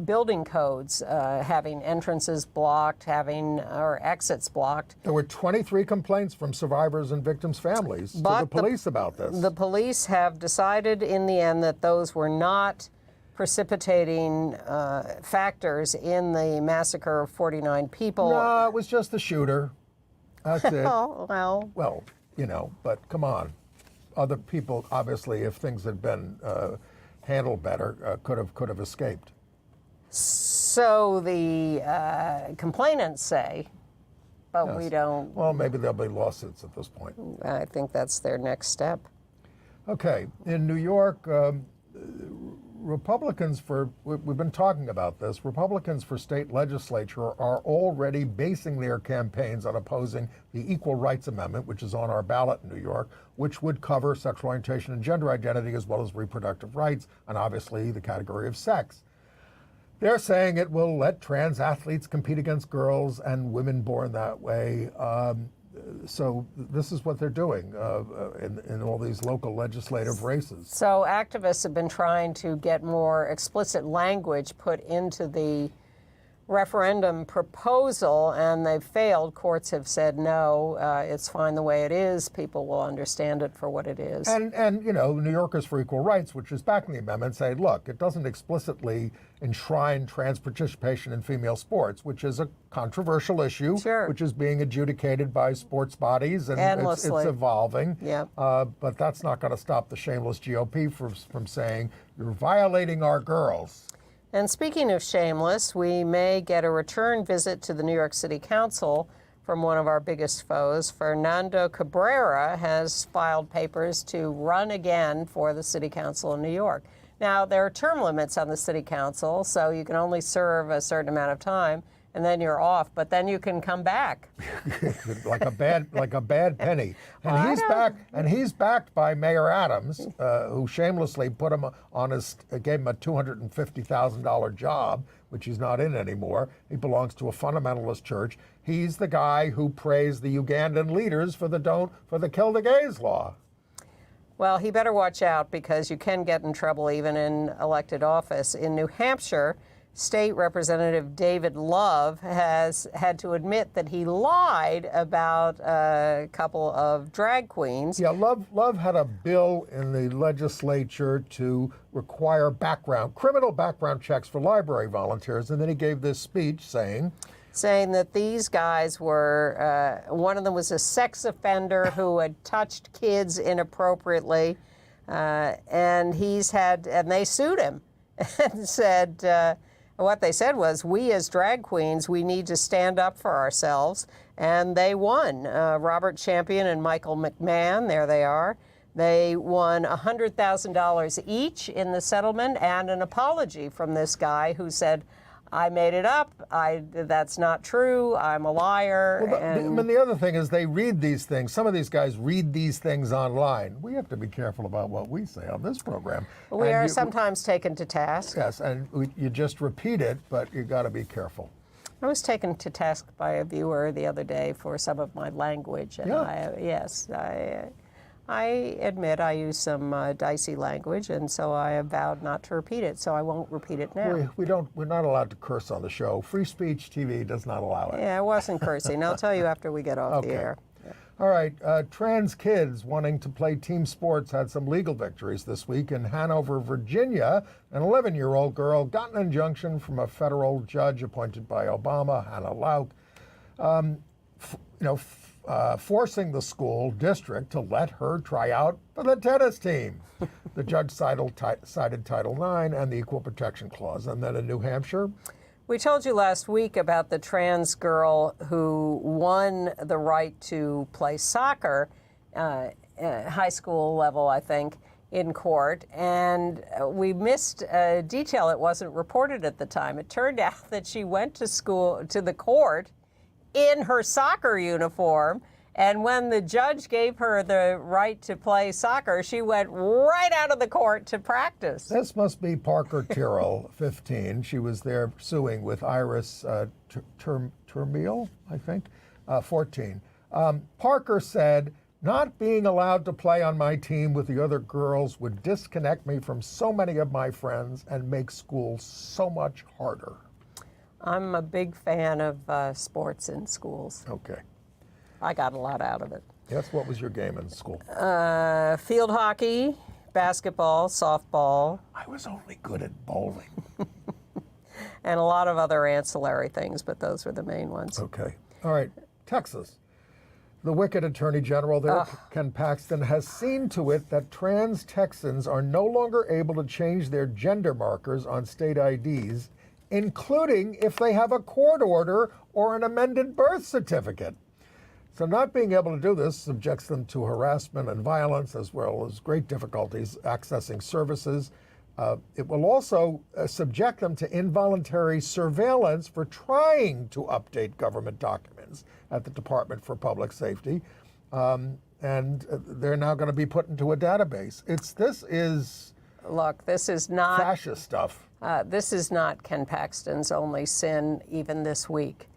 Speaker 2: building codes, having entrances blocked, or exits blocked.
Speaker 1: There were 23 complaints from survivors and victims' families to the police about this.
Speaker 2: The police have decided in the end that those were not precipitating factors in the massacre of 49 people.
Speaker 1: No, it was just the shooter. That's it.
Speaker 2: Well,
Speaker 1: but come on. Other people, obviously, if things had been handled better, could have escaped.
Speaker 2: So the complainants say, but
Speaker 1: Yes.
Speaker 2: we don't.
Speaker 1: Well, maybe there'll be lawsuits at this point.
Speaker 2: I think that's their next step.
Speaker 1: Okay, in New York, Republicans we've been talking about this, Republicans for state legislature are already basing their campaigns on opposing the Equal Rights Amendment, which is on our ballot in New York, which would cover sexual orientation and gender identity as well as reproductive rights, and obviously the category of sex. They're saying it will let trans athletes compete against girls and women born that way. So this is what they're doing in all these local legislative races.
Speaker 2: So activists have been trying to get more explicit language put into the referendum proposal, and they've failed. Courts have said no, it's fine the way it is. People will understand it for what it is.
Speaker 1: And New Yorkers for Equal Rights, which is backing the amendment, say, look, it doesn't explicitly enshrine trans participation in female sports, which is a controversial issue,
Speaker 2: Sure.
Speaker 1: which is being adjudicated by sports bodies, and it's evolving.
Speaker 2: Yep.
Speaker 1: But that's not going to stop the shameless GOP from saying, you're violating our girls.
Speaker 2: And speaking of shameless, we may get a return visit to the New York City Council from one of our biggest foes. Fernando Cabrera has filed papers to run again for the City Council in New York. Now, there are term limits on the City Council, so you can only serve a certain amount of time, and then you're off, but then you can come back.
Speaker 1: like a bad penny. And he's backed by Mayor Adams, who shamelessly put him gave him a $250,000 job, which he's not in anymore. He belongs to a fundamentalist church. He's the guy who praised the Ugandan leaders for the Kill the Gays law.
Speaker 2: Well, he better watch out, because you can get in trouble even in elected office. In New Hampshire, State Representative David Love has had to admit that he lied about a couple of drag queens.
Speaker 1: Yeah, Love had a bill in the legislature to require criminal background checks for library volunteers, and then he gave this speech saying
Speaker 2: that these guys were, one of them was a sex offender who had touched kids inappropriately, and they sued him and said, what they said was, we as drag queens, we need to stand up for ourselves. And they won. Robert Champion and Michael McMahon, there they are. They won $100,000 each in the settlement and an apology from this guy who said, I made it up. That's not true. I'm a liar.
Speaker 1: Well, the other thing is they read these things. Some of these guys read these things online. We have to be careful about what we say on this program.
Speaker 2: We are sometimes taken to task.
Speaker 1: Yes, and you just repeat it, but you got to be careful.
Speaker 2: I was taken to task by a viewer the other day for some of my language, and I admit I use some dicey language, and so I have vowed not to repeat it, so I won't repeat it now.
Speaker 1: We're not allowed to curse on the show. Free Speech TV does not allow it.
Speaker 2: Yeah, I wasn't cursing. I'll tell you after we get off the air. Yeah.
Speaker 1: All right, trans kids wanting to play team sports had some legal victories this week. In Hanover, Virginia, an 11-year-old girl got an injunction from a federal judge appointed by Obama, Hannah Lauk, forcing the school district to let her try out for the tennis team. The judge cited Title IX and the Equal Protection Clause. And then in New Hampshire,
Speaker 2: we told you last week about the trans girl who won the right to play soccer, high school level, I think, in court. And we missed a detail that wasn't reported at the time. It turned out that she went to the court in her soccer uniform, and when the judge gave her the right to play soccer, she went right out of the court to practice.
Speaker 1: This must be Parker Tyrrell, 15. She was there suing with Iris Turmiel, I think, 14. Parker said, not being allowed to play on my team with the other girls would disconnect me from so many of my friends and make school so much harder.
Speaker 2: I'm a big fan of sports in schools.
Speaker 1: Okay.
Speaker 2: I got a lot out of it.
Speaker 1: Yes, what was your game in school?
Speaker 2: Field hockey, basketball, softball.
Speaker 1: I was only good at bowling.
Speaker 2: And a lot of other ancillary things, but those were the main ones.
Speaker 1: Okay. All right. Texas. The wicked Attorney General there, Ken Paxton, has seen to it that trans Texans are no longer able to change their gender markers on state IDs, including if they have a court order or an amended birth certificate. So not being able to do this subjects them to harassment and violence, as well as great difficulties accessing services. It will also subject them to involuntary surveillance for trying to update government documents at the Department for Public Safety. And they're now going to be put into a database.
Speaker 2: Look, this is not
Speaker 1: fascist stuff.
Speaker 2: This is not Ken Paxton's only sin, even this week.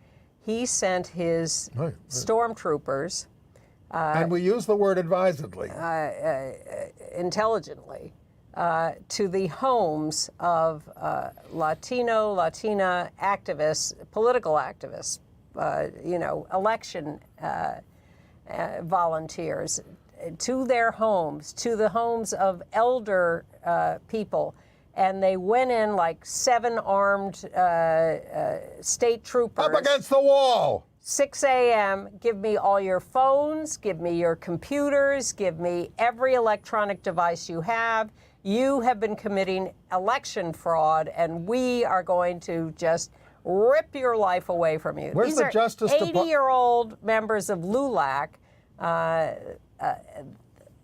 Speaker 2: He sent his stormtroopers.
Speaker 1: And we use the word advisedly.
Speaker 2: Intelligently, to the homes of Latina activists, political activists, election volunteers, to their homes, to the homes of elder people. And they went in like 7 armed state troopers.
Speaker 1: Up against the wall.
Speaker 2: 6 a.m., give me all your phones, give me your computers, give me every electronic device you have. You have been committing election fraud, and we are going to just rip your life away from you.
Speaker 1: Where's the Justice Department?
Speaker 2: 80-year-old members of LULAC.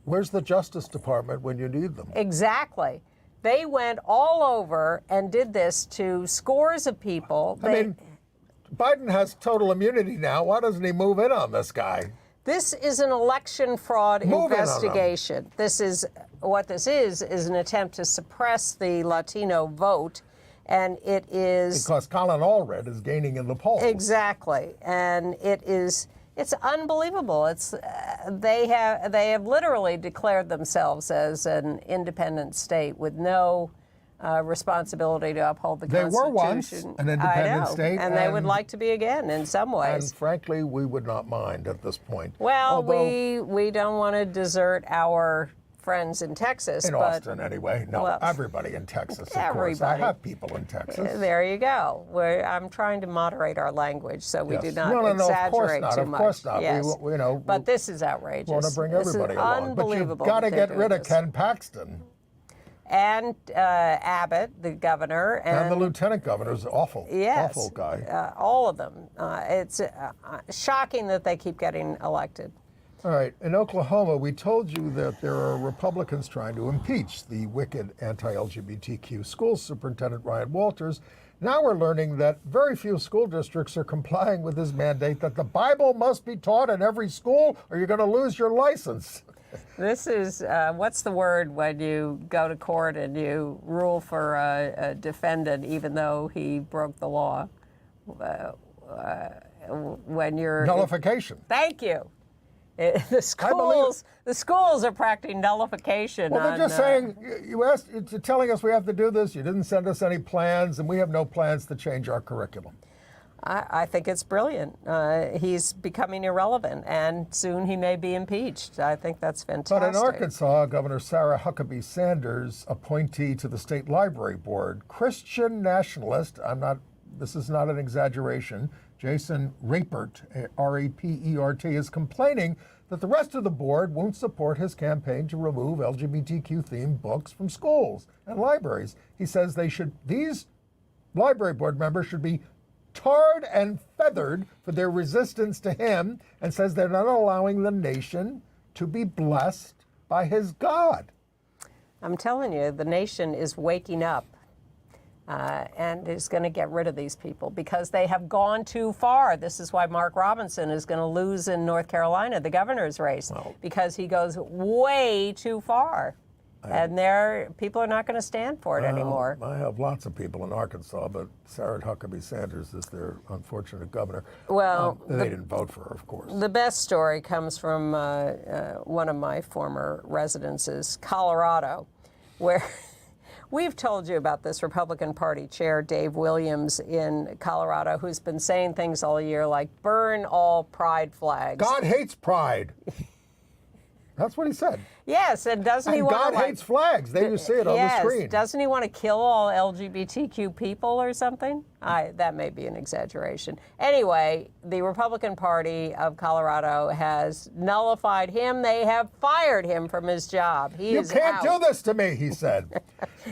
Speaker 1: Where's the Justice Department when you need them?
Speaker 2: Exactly. They went all over and did this to scores of people.
Speaker 1: Biden has total immunity now. Why doesn't he move in on this guy?
Speaker 2: This is an election fraud investigation. This is an attempt to suppress the Latino vote, and it is
Speaker 1: because Colin Allred is gaining in the polls.
Speaker 2: Exactly, and it's unbelievable. They have literally declared themselves as an independent state with no responsibility to uphold the
Speaker 1: They
Speaker 2: Constitution.
Speaker 1: were once an independent
Speaker 2: I know,
Speaker 1: state,
Speaker 2: and they would
Speaker 1: and-
Speaker 2: like to be again in some ways.
Speaker 1: And frankly, we would not mind at this point.
Speaker 2: Well,
Speaker 1: Although,
Speaker 2: we don't want to desert our friends in Texas.
Speaker 1: in
Speaker 2: but
Speaker 1: Austin, anyway. No,
Speaker 2: well,
Speaker 1: everybody in Texas, of course. I
Speaker 2: everybody.
Speaker 1: have people in Texas.
Speaker 2: There you go. I'm trying to moderate our language so we
Speaker 1: Yes.
Speaker 2: do not
Speaker 1: No,
Speaker 2: exaggerate
Speaker 1: of course not.
Speaker 2: too
Speaker 1: Of
Speaker 2: much.
Speaker 1: course not.
Speaker 2: Yes.
Speaker 1: We, you know,
Speaker 2: but this is outrageous.
Speaker 1: want to bring
Speaker 2: This is
Speaker 1: everybody along. But you've
Speaker 2: unbelievable
Speaker 1: got to
Speaker 2: that they're
Speaker 1: get rid
Speaker 2: doing
Speaker 1: of
Speaker 2: this.
Speaker 1: Ken Paxton.
Speaker 2: And Abbott, the governor,
Speaker 1: And the lieutenant governor's awful,
Speaker 2: yes,
Speaker 1: awful guy.
Speaker 2: all of them. It's shocking that they keep getting elected.
Speaker 1: All right, in Oklahoma, we told you that there are Republicans trying to impeach the wicked anti-LGBTQ school superintendent Ryan Walters. Now we're learning that very few school districts are complying with his mandate that the Bible must be taught in every school or you're going to lose your license.
Speaker 2: This is, what's the word when you go to court and you rule for a defendant even though he broke the law? When you're...
Speaker 1: Nullification.
Speaker 2: Thank you. The schools are practicing nullification.
Speaker 1: Well, they're just saying, you're telling us we have to do this, you didn't send us any plans, and we have no plans to change our curriculum.
Speaker 2: I think it's brilliant. He's becoming irrelevant, and soon he may be impeached. I think that's fantastic.
Speaker 1: But in Arkansas, Governor Sarah Huckabee Sanders, appointee to the State Library Board, Christian nationalist, this is not an exaggeration, Jason Rapert, R-A-P-E-R-T, is complaining that the rest of the board won't support his campaign to remove LGBTQ-themed books from schools and libraries. He says these library board members should be tarred and feathered for their resistance to him, and says they're not allowing the nation to be blessed by his God.
Speaker 2: I'm telling you, the nation is waking up and is going to get rid of these people because they have gone too far. This is why Mark Robinson is going to lose in North Carolina, the governor's race, because he goes way too far. And people are not going to stand for it anymore.
Speaker 1: I have lots of people in Arkansas, but Sarah Huckabee Sanders is their unfortunate governor.
Speaker 2: Well,
Speaker 1: they didn't vote for her, of course.
Speaker 2: The best story comes from one of my former residences, Colorado, where we've told you about this Republican Party chair, Dave Williams, in Colorado, who's been saying things all year like, burn all pride flags.
Speaker 1: God hates pride. That's what he said.
Speaker 2: Yes, and doesn't he
Speaker 1: And
Speaker 2: want
Speaker 1: God
Speaker 2: to,
Speaker 1: hates flags. There you see it on the screen.
Speaker 2: Doesn't he want to kill all LGBTQ people or something? That may be an exaggeration. Anyway, the Republican Party of Colorado has nullified him. They have fired him from his job. He is
Speaker 1: can't
Speaker 2: out.
Speaker 1: do this to me, he said.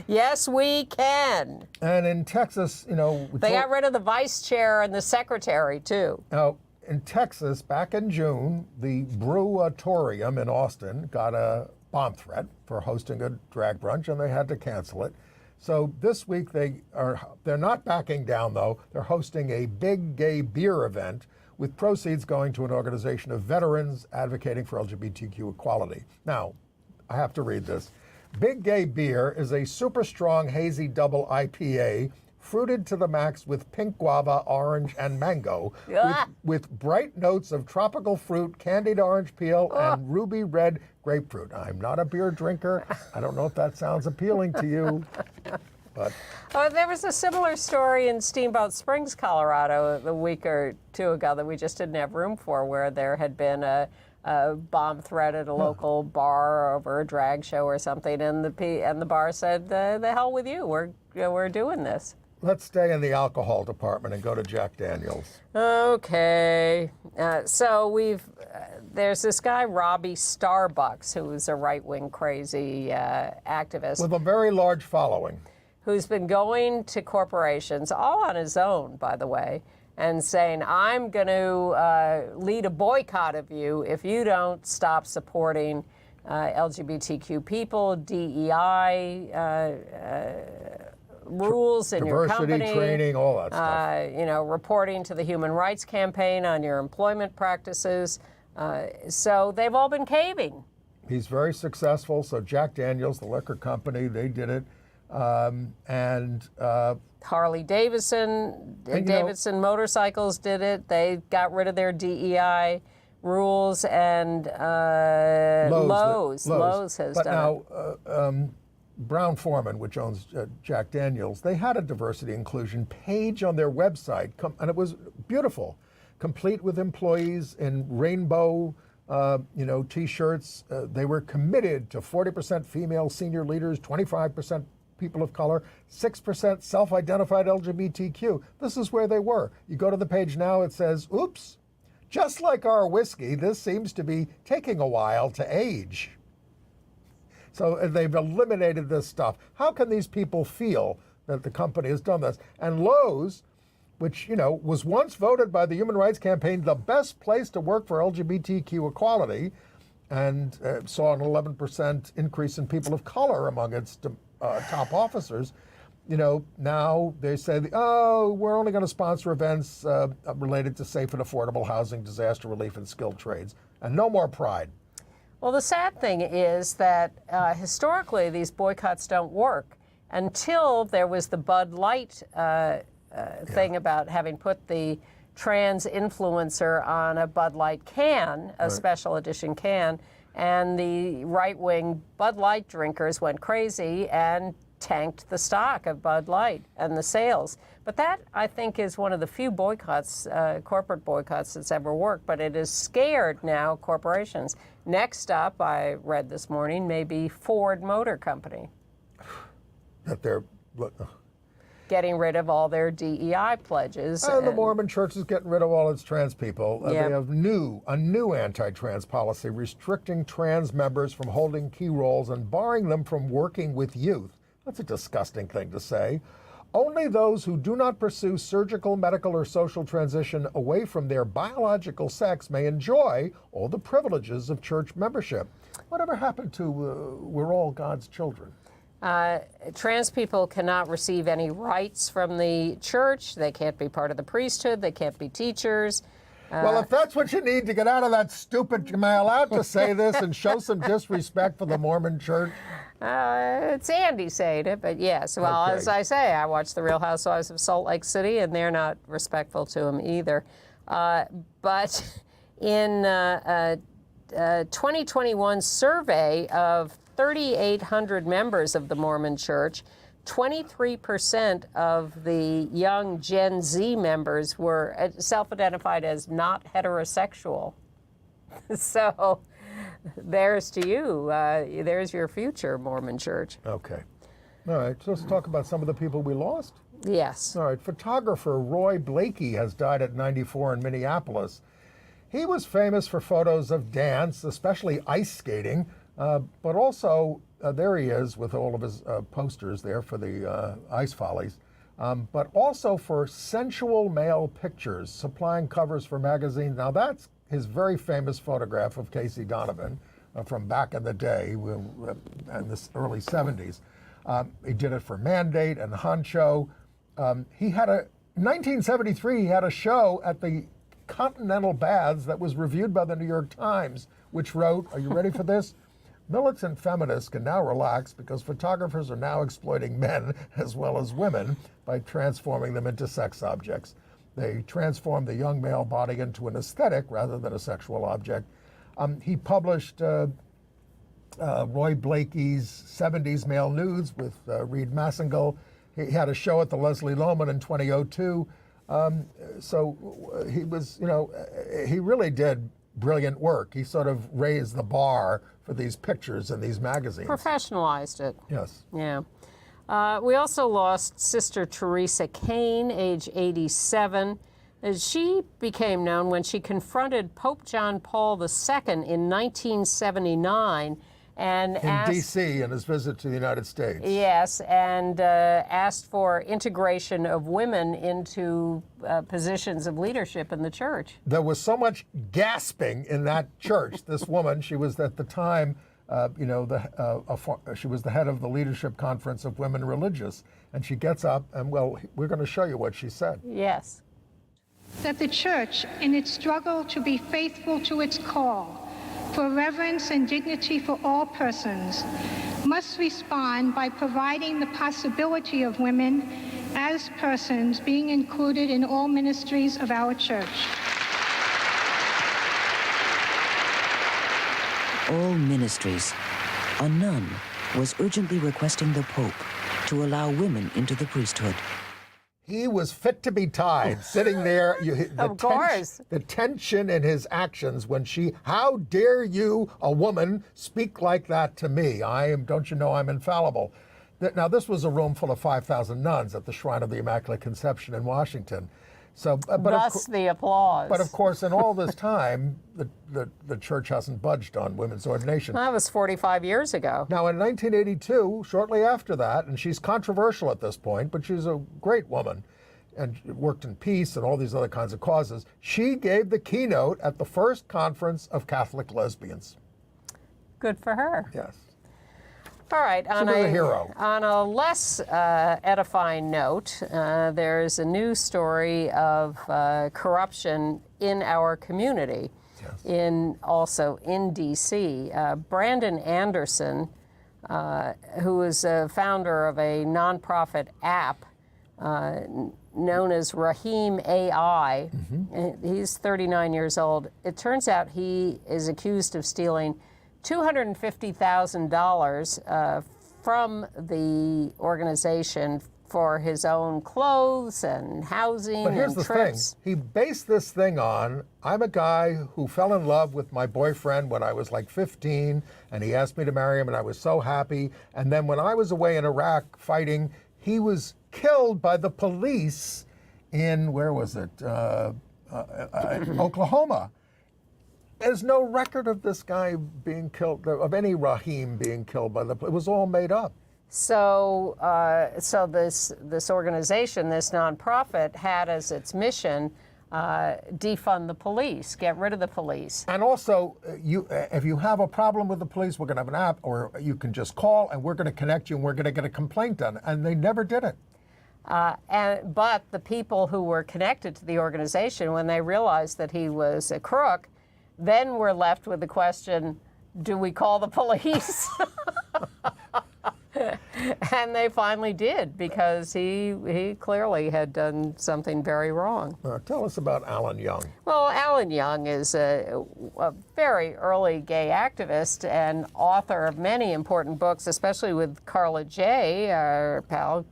Speaker 2: Yes, we can.
Speaker 1: And in Texas,
Speaker 2: They got rid of the vice chair and the secretary, too.
Speaker 1: Now, in Texas, back in June, the Brewatorium in Austin got a bomb threat for hosting a drag brunch, and they had to cancel it. So this week they're not backing down, though. They're hosting a big gay beer event with proceeds going to an organization of veterans advocating for LGBTQ equality. Now, I have to read this. Big Gay Beer is a super strong hazy double IPA fruited to the max with pink guava, orange, and mango, with bright notes of tropical fruit, candied orange peel, and ruby red grapefruit. I'm not a beer drinker. I don't know if that sounds appealing to you, but...
Speaker 2: There was a similar story in Steamboat Springs, Colorado, a week or two ago that we just didn't have room for, where there had been a bomb threat at a local bar over a drag show or something, and the bar said, "The hell with you, we're doing this."
Speaker 1: Let's stay in the alcohol department and go to Jack Daniels.
Speaker 2: Okay. So there's this guy, Robbie Starbucks, who's a right-wing crazy activist.
Speaker 1: With a very large following.
Speaker 2: Who's been going to corporations, all on his own, by the way, and saying, I'm going to lead a boycott of you if you don't stop supporting LGBTQ people, DEI, rules in your company.
Speaker 1: Diversity training, all that stuff.
Speaker 2: Reporting to the Human Rights Campaign on your employment practices. So they've all been caving.
Speaker 1: He's very successful. So Jack Daniels, the liquor company, they did it.
Speaker 2: Harley Davidson, Davidson Motorcycles did it. They got rid of their DEI rules, and Lowe's has done it.
Speaker 1: But now, Brown-Forman, which owns Jack Daniels, they had a diversity inclusion page on their website, and it was beautiful, complete with employees in rainbow, T-shirts. They were committed to 40% female senior leaders, 25% people of color, 6% self-identified LGBTQ. This is where they were. You go to the page now, it says, oops, just like our whiskey, this seems to be taking a while to age. So they've eliminated this stuff. How can these people feel that the company has done this? And Lowe's, which was once voted by the Human Rights Campaign the best place to work for LGBTQ equality, and saw an 11% increase in people of color among its top officers. Now they say, we're only going to sponsor events related to safe and affordable housing, disaster relief, and skilled trades, and no more pride.
Speaker 2: Well, the sad thing is that historically these boycotts don't work until there was the Bud Light thing about having put the trans influencer on a Bud Light can, a special edition can, and the right-wing Bud Light drinkers went crazy and tanked the stock of Bud Light and the sales. But that, I think, is one of the few boycotts, corporate boycotts that's ever worked, but it has scared now corporations. Next up, I read this morning, maybe Ford Motor Company.
Speaker 1: That they're
Speaker 2: getting rid of all their DEI pledges.
Speaker 1: And the Mormon Church is getting rid of all its trans people. They have a new anti-trans policy restricting trans members from holding key roles and barring them from working with youth. That's a disgusting thing to say. Only those who do not pursue surgical, medical, or social transition away from their biological sex may enjoy all the privileges of church membership. Whatever happened to we're all God's children?
Speaker 2: Trans people cannot receive any rights from the church. They can't be part of the priesthood. They can't be teachers.
Speaker 1: Well, if that's what you need to get out of that stupid, am I allowed to say this and show some disrespect for the Mormon Church?
Speaker 2: It's Andy saying it, but yes. Well,
Speaker 1: Okay.
Speaker 2: as I say, I watch The Real Housewives of Salt Lake City, and they're not respectful to him either. But in 2021 survey of 3,800 members of the Mormon Church, 23% of the young Gen Z members were self-identified as not heterosexual. So there's to you. There's your future, Mormon Church.
Speaker 1: Okay. All right, so let's talk about some of the people we lost.
Speaker 2: Yes.
Speaker 1: All right, photographer Roy Blakey has died at 94 in Minneapolis. He was famous for photos of dance, especially ice skating, but also, there he is with all of his posters there for the Ice Follies, but also for sensual male pictures, supplying covers for magazines. Now that's his very famous photograph of Casey Donovan from back in the day, in the early 70s. He did it for Mandate and Honcho. He had in 1973, he had a show at the Continental Baths that was reviewed by the New York Times, which wrote, are you ready for this? Militant feminists can now relax because photographers are now exploiting men as well as women by transforming them into sex objects. They transform the young male body into an aesthetic rather than a sexual object. He published Roy Blakey's 70s Male Nudes with Reed Massengill. He had a show at the Leslie Lohman in 2002. So he was, he really did brilliant work. He sort of raised the bar for these pictures in these magazines.
Speaker 2: Professionalized it.
Speaker 1: Yes.
Speaker 2: Yeah. We also lost Sister Teresa Kane, age 87. She became known when she confronted Pope John Paul II in 1979 and
Speaker 1: in D.C. in his visit to the United States.
Speaker 2: Yes, and asked for integration of women into positions of leadership in the church.
Speaker 1: There was so much gasping in that church. This woman, she was at the time, she was the head of the Leadership Conference of Women Religious, and she gets up and, well, we're going to show you what she said.
Speaker 2: Yes.
Speaker 6: That the church, in its struggle to be faithful to its call for reverence and dignity for all persons, must respond by providing the possibility of women as persons being included in all ministries of our church.
Speaker 7: All ministries, a nun was urgently requesting the Pope to allow women into the priesthood.
Speaker 1: He was fit to be tied, sitting there.
Speaker 2: Of course.
Speaker 1: The tension in his actions when how dare you, a woman, speak like that to me? Don't you know I'm infallible? Now, this was a room full of 5,000 nuns at the Shrine of the Immaculate Conception in Washington. So,
Speaker 2: Thus the applause.
Speaker 1: But of course, in all this time, the church hasn't budged on women's ordination.
Speaker 2: That was 45 years ago.
Speaker 1: Now, in 1982, shortly after that, and she's controversial at this point, but she's a great woman and worked in peace and all these other kinds of causes, she gave the keynote at the first conference of Catholic lesbians.
Speaker 2: Good for her.
Speaker 1: Yes.
Speaker 2: All right.
Speaker 1: She was a hero.
Speaker 2: On a less edifying note, there's a news story of corruption in our community, also in D.C. Brandon Anderson, who is a founder of a nonprofit app known as Rahim AI. He's 39 years old. It turns out he is accused of stealing $250,000 from the organization for his own clothes and housing
Speaker 1: But here's
Speaker 2: and
Speaker 1: the
Speaker 2: trips.
Speaker 1: thing. He based this thing on, I'm a guy who fell in love with my boyfriend when I was like 15, and he asked me to marry him, and I was so happy. And then when I was away in Iraq fighting, he was killed by the police in, where was it? Oklahoma. There's no record of this guy being killed, of any Rahim being killed by the police. It was all made up.
Speaker 2: So, this organization, this nonprofit, had as its mission defund the police, get rid of the police.
Speaker 1: And also, if you have a problem with the police, we're going to have an app, or you can just call, and we're going to connect you, and we're going to get a complaint done. And they never did it.
Speaker 2: But the people who were connected to the organization, when they realized that he was a crook, then we're left with the question, do we call the police? And they finally did, because he clearly had done something very wrong.
Speaker 1: Tell us about Alan Young.
Speaker 2: Well, Alan Young is a very early gay activist and author of many important books, especially with Carla Jay, our pal.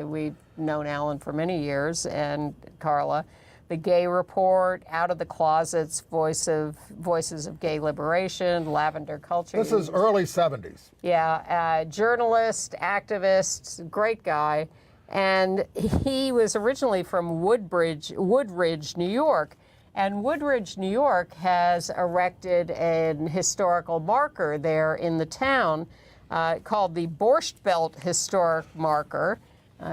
Speaker 2: We've known Alan for many years, and Carla. The Gay Report, Out of the Closets, Voices of Gay Liberation, Lavender Culture.
Speaker 1: This is early 70s.
Speaker 2: Yeah, journalist, activist, great guy. And he was originally from Woodridge, New York. And Woodridge, New York has erected an historical marker there in the town called the Borscht Belt Historic Marker,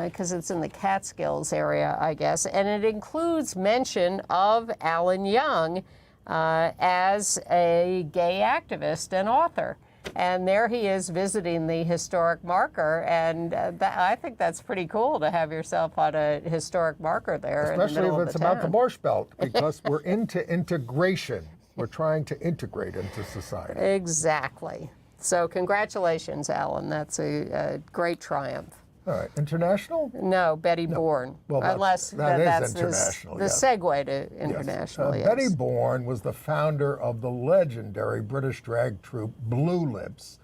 Speaker 2: because it's in the Catskills area, I guess, and it includes mention of Alan Young as a gay activist and author. And there he is visiting the historic marker, and I think that's pretty cool to have yourself on a historic marker there.
Speaker 1: Especially
Speaker 2: in the
Speaker 1: if it's
Speaker 2: of the
Speaker 1: about the
Speaker 2: town.
Speaker 1: Borscht Belt, because we're into integration. We're trying to integrate into society.
Speaker 2: Exactly. So congratulations, Alan. That's a great triumph.
Speaker 1: All right, international?
Speaker 2: No, Betty Bourne.
Speaker 1: Well,
Speaker 2: unless
Speaker 1: that's
Speaker 2: the
Speaker 1: international.
Speaker 2: The
Speaker 1: yes.
Speaker 2: segue to international.
Speaker 1: Yes.
Speaker 2: Yes.
Speaker 1: Betty Bourne was the founder of the legendary British drag troupe Blue Lips.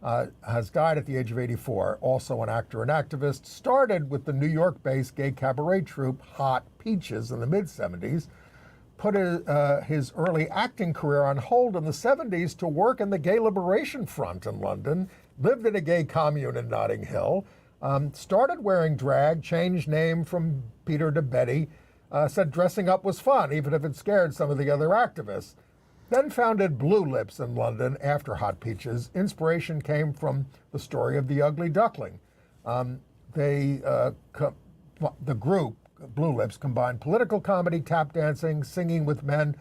Speaker 1: Has died at the age of 84. Also an actor and activist. Started with the New York-based gay cabaret troupe Hot Peaches in the mid-70s. Put his early acting career on hold in the 70s to work in the Gay Liberation Front in London. Lived in a gay commune in Notting Hill. Started wearing drag, changed name from Peter to Betty, said dressing up was fun, even if it scared some of the other activists. Then founded Blue Lips in London after Hot Peaches. Inspiration came from the story of the Ugly Duckling. The group, Blue Lips, combined political comedy, tap dancing, singing with men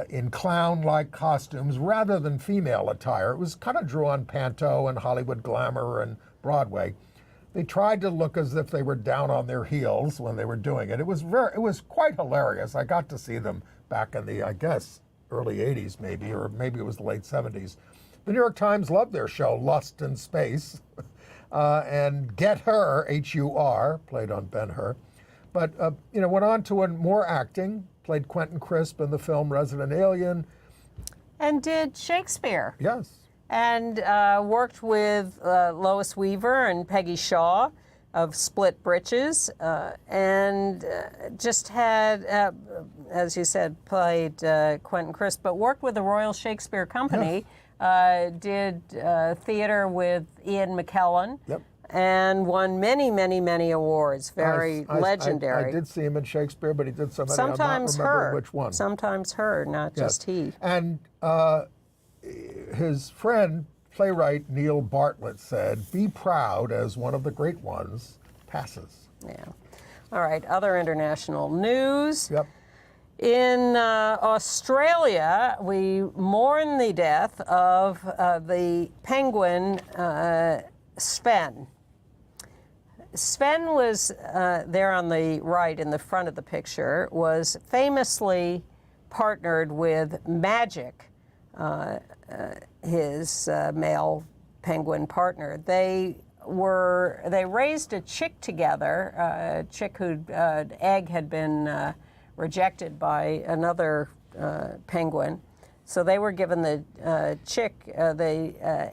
Speaker 1: in clown-like costumes rather than female attire. It was kind of drew on panto and Hollywood glamour and Broadway. They tried to look as if they were down on their heels when they were doing it. It was quite hilarious. I got to see them back in the, I guess, early 80s maybe, or maybe it was the late 70s. The New York Times loved their show, Lust in Space, and Get Her, H-U-R, played on Ben-Hur. But, went on to more acting, played Quentin Crisp in the film Resident Alien.
Speaker 2: And did Shakespeare.
Speaker 1: Yes.
Speaker 2: and worked with Lois Weaver and Peggy Shaw of Split Britches, and just had, as you said, played Quentin Crisp, but worked with the Royal Shakespeare Company, did theater with Ian McKellen, and won many, many, many awards. Very legendary.
Speaker 1: I did see him in Shakespeare, but he did so many,
Speaker 2: Sometimes
Speaker 1: I'm not remembering
Speaker 2: her.
Speaker 1: which one.
Speaker 2: Sometimes her, not just he.
Speaker 1: And his friend, playwright Neil Bartlett, said, "Be proud as one of the great ones passes."
Speaker 2: Yeah. All right, other international news.
Speaker 1: Yep.
Speaker 2: In Australia, we mourn the death of the penguin Sven. Sven was, there on the right in the front of the picture, was famously partnered with Magic, his male penguin partner. They raised a chick together, a chick whose egg had been rejected by another penguin. So they were given the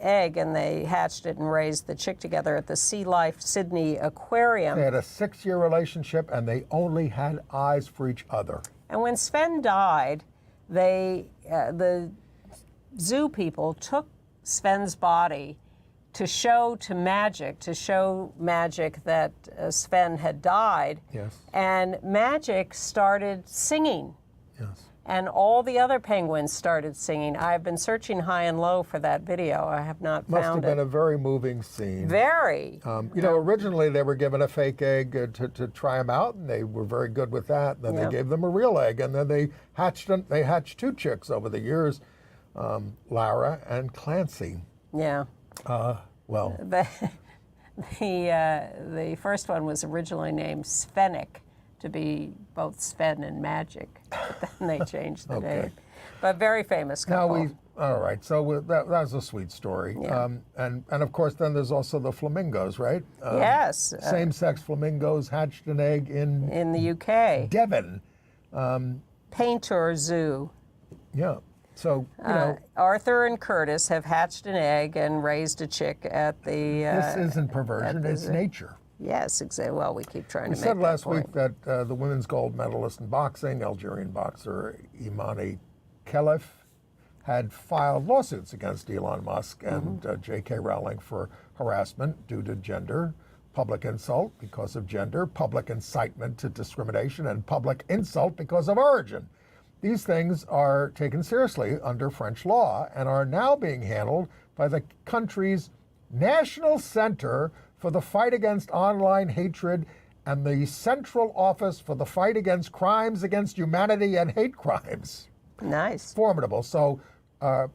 Speaker 2: egg, and they hatched it and raised the chick together at the Sea Life Sydney Aquarium.
Speaker 1: They had a 6-year relationship, and they only had eyes for each other.
Speaker 2: And when Sven died, the zoo people took Sven's body to show Magic that Sven had died.
Speaker 1: Yes.
Speaker 2: And Magic started singing.
Speaker 1: Yes.
Speaker 2: And all the other penguins started singing. I've been searching high and low for that video. I have not found it.
Speaker 1: Must have been a very moving scene.
Speaker 2: Very.
Speaker 1: You know, originally they were given a fake egg to try them out, and they were very good with that. Then they gave them a real egg, and then they hatched 2 chicks over the years, Lara and Clancy.
Speaker 2: Yeah.
Speaker 1: Well,
Speaker 2: the first one was originally named Svenik, to be both Sven and Magic, but then they changed the name. But very famous couple.
Speaker 1: All right, so that was a sweet story.
Speaker 2: Yeah.
Speaker 1: And of course, then there's also the flamingos, right?
Speaker 2: Yes.
Speaker 1: Same-sex flamingos hatched an egg
Speaker 2: in the UK.
Speaker 1: Devon.
Speaker 2: Painter Zoo.
Speaker 1: Yeah. So, you know.
Speaker 2: Arthur and Curtis have hatched an egg and raised a chick at the...
Speaker 1: this isn't perversion, it's nature.
Speaker 2: Yes, exactly. Well, we keep trying to make that
Speaker 1: We said last
Speaker 2: point.
Speaker 1: week that the women's gold medalist in boxing, Algerian boxer Imani Khelif, had filed lawsuits against Elon Musk and J.K. Rowling for harassment due to gender, public insult because of gender, public incitement to discrimination, and public insult because of origin. These things are taken seriously under French law and are now being handled by the country's National Center for the Fight Against Online Hatred and the Central Office for the Fight Against Crimes Against Humanity and Hate Crimes.
Speaker 2: Nice.
Speaker 1: Formidable. So her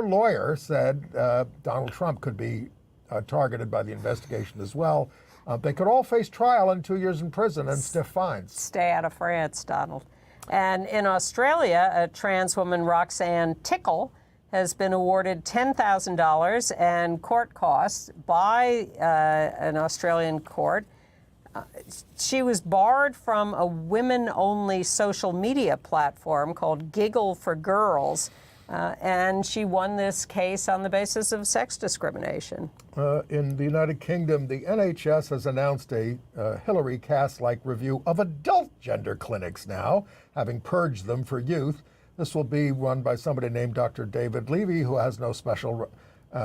Speaker 1: lawyer said Donald Trump could be targeted by the investigation as well. They could all face trial and 2 years in prison and stiff fines.
Speaker 2: Stay out of France, Donald. And in Australia, a trans woman, Roxanne Tickle, has been awarded $10,000 and court costs by an Australian court. She was barred from a women-only social media platform called Giggle for Girls, and she won this case on the basis of sex discrimination.
Speaker 1: In the United Kingdom, the NHS has announced a Hillary Cass-like review of adult gender clinics now, having purged them for youth. This will be run by somebody named Dr. David Levy, who has no special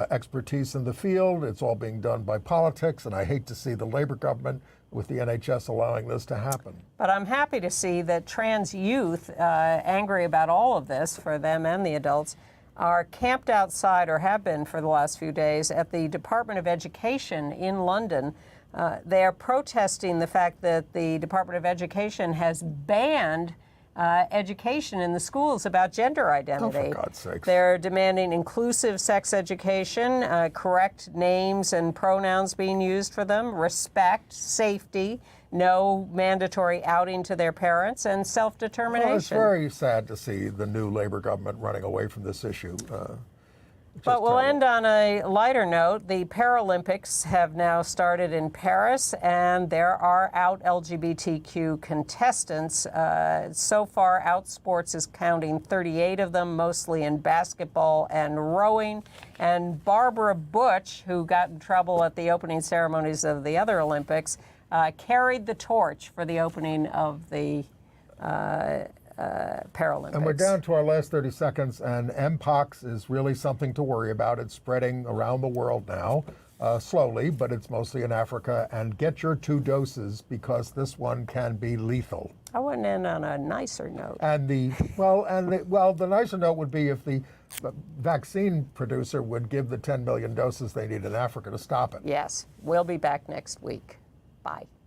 Speaker 1: expertise in the field. It's all being done by politics, and I hate to see the Labour government with the NHS allowing this to happen.
Speaker 2: But I'm happy to see that trans youth, angry about all of this for them and the adults, are camped outside, or have been for the last few days, at the Department of Education in London. They are protesting the fact that the Department of Education has banned education in the schools about gender identity.
Speaker 1: Oh, for God's sakes.
Speaker 2: They're demanding inclusive sex education, correct names and pronouns being used for them, respect, safety, no mandatory outing to their parents, and self-determination.
Speaker 1: Well, it's very sad to see the new Labour government running away from this issue.
Speaker 2: But we'll end on a lighter note. The Paralympics have now started in Paris, and there are out LGBTQ contestants. So far, Out Sports is counting 38 of them, mostly in basketball and rowing. And Barbara Butch, who got in trouble at the opening ceremonies of the other Olympics, carried the torch for the opening of the Paralympics.
Speaker 1: And we're down to our last 30 seconds, and Mpox is really something to worry about. It's spreading around the world now, slowly, but it's mostly in Africa. And get your 2 doses because this one can be lethal.
Speaker 2: I went in on a nicer note.
Speaker 1: And the nicer note would be if the vaccine producer would give the 10 million doses they need in Africa to stop it.
Speaker 2: Yes, we'll be back next week. Bye.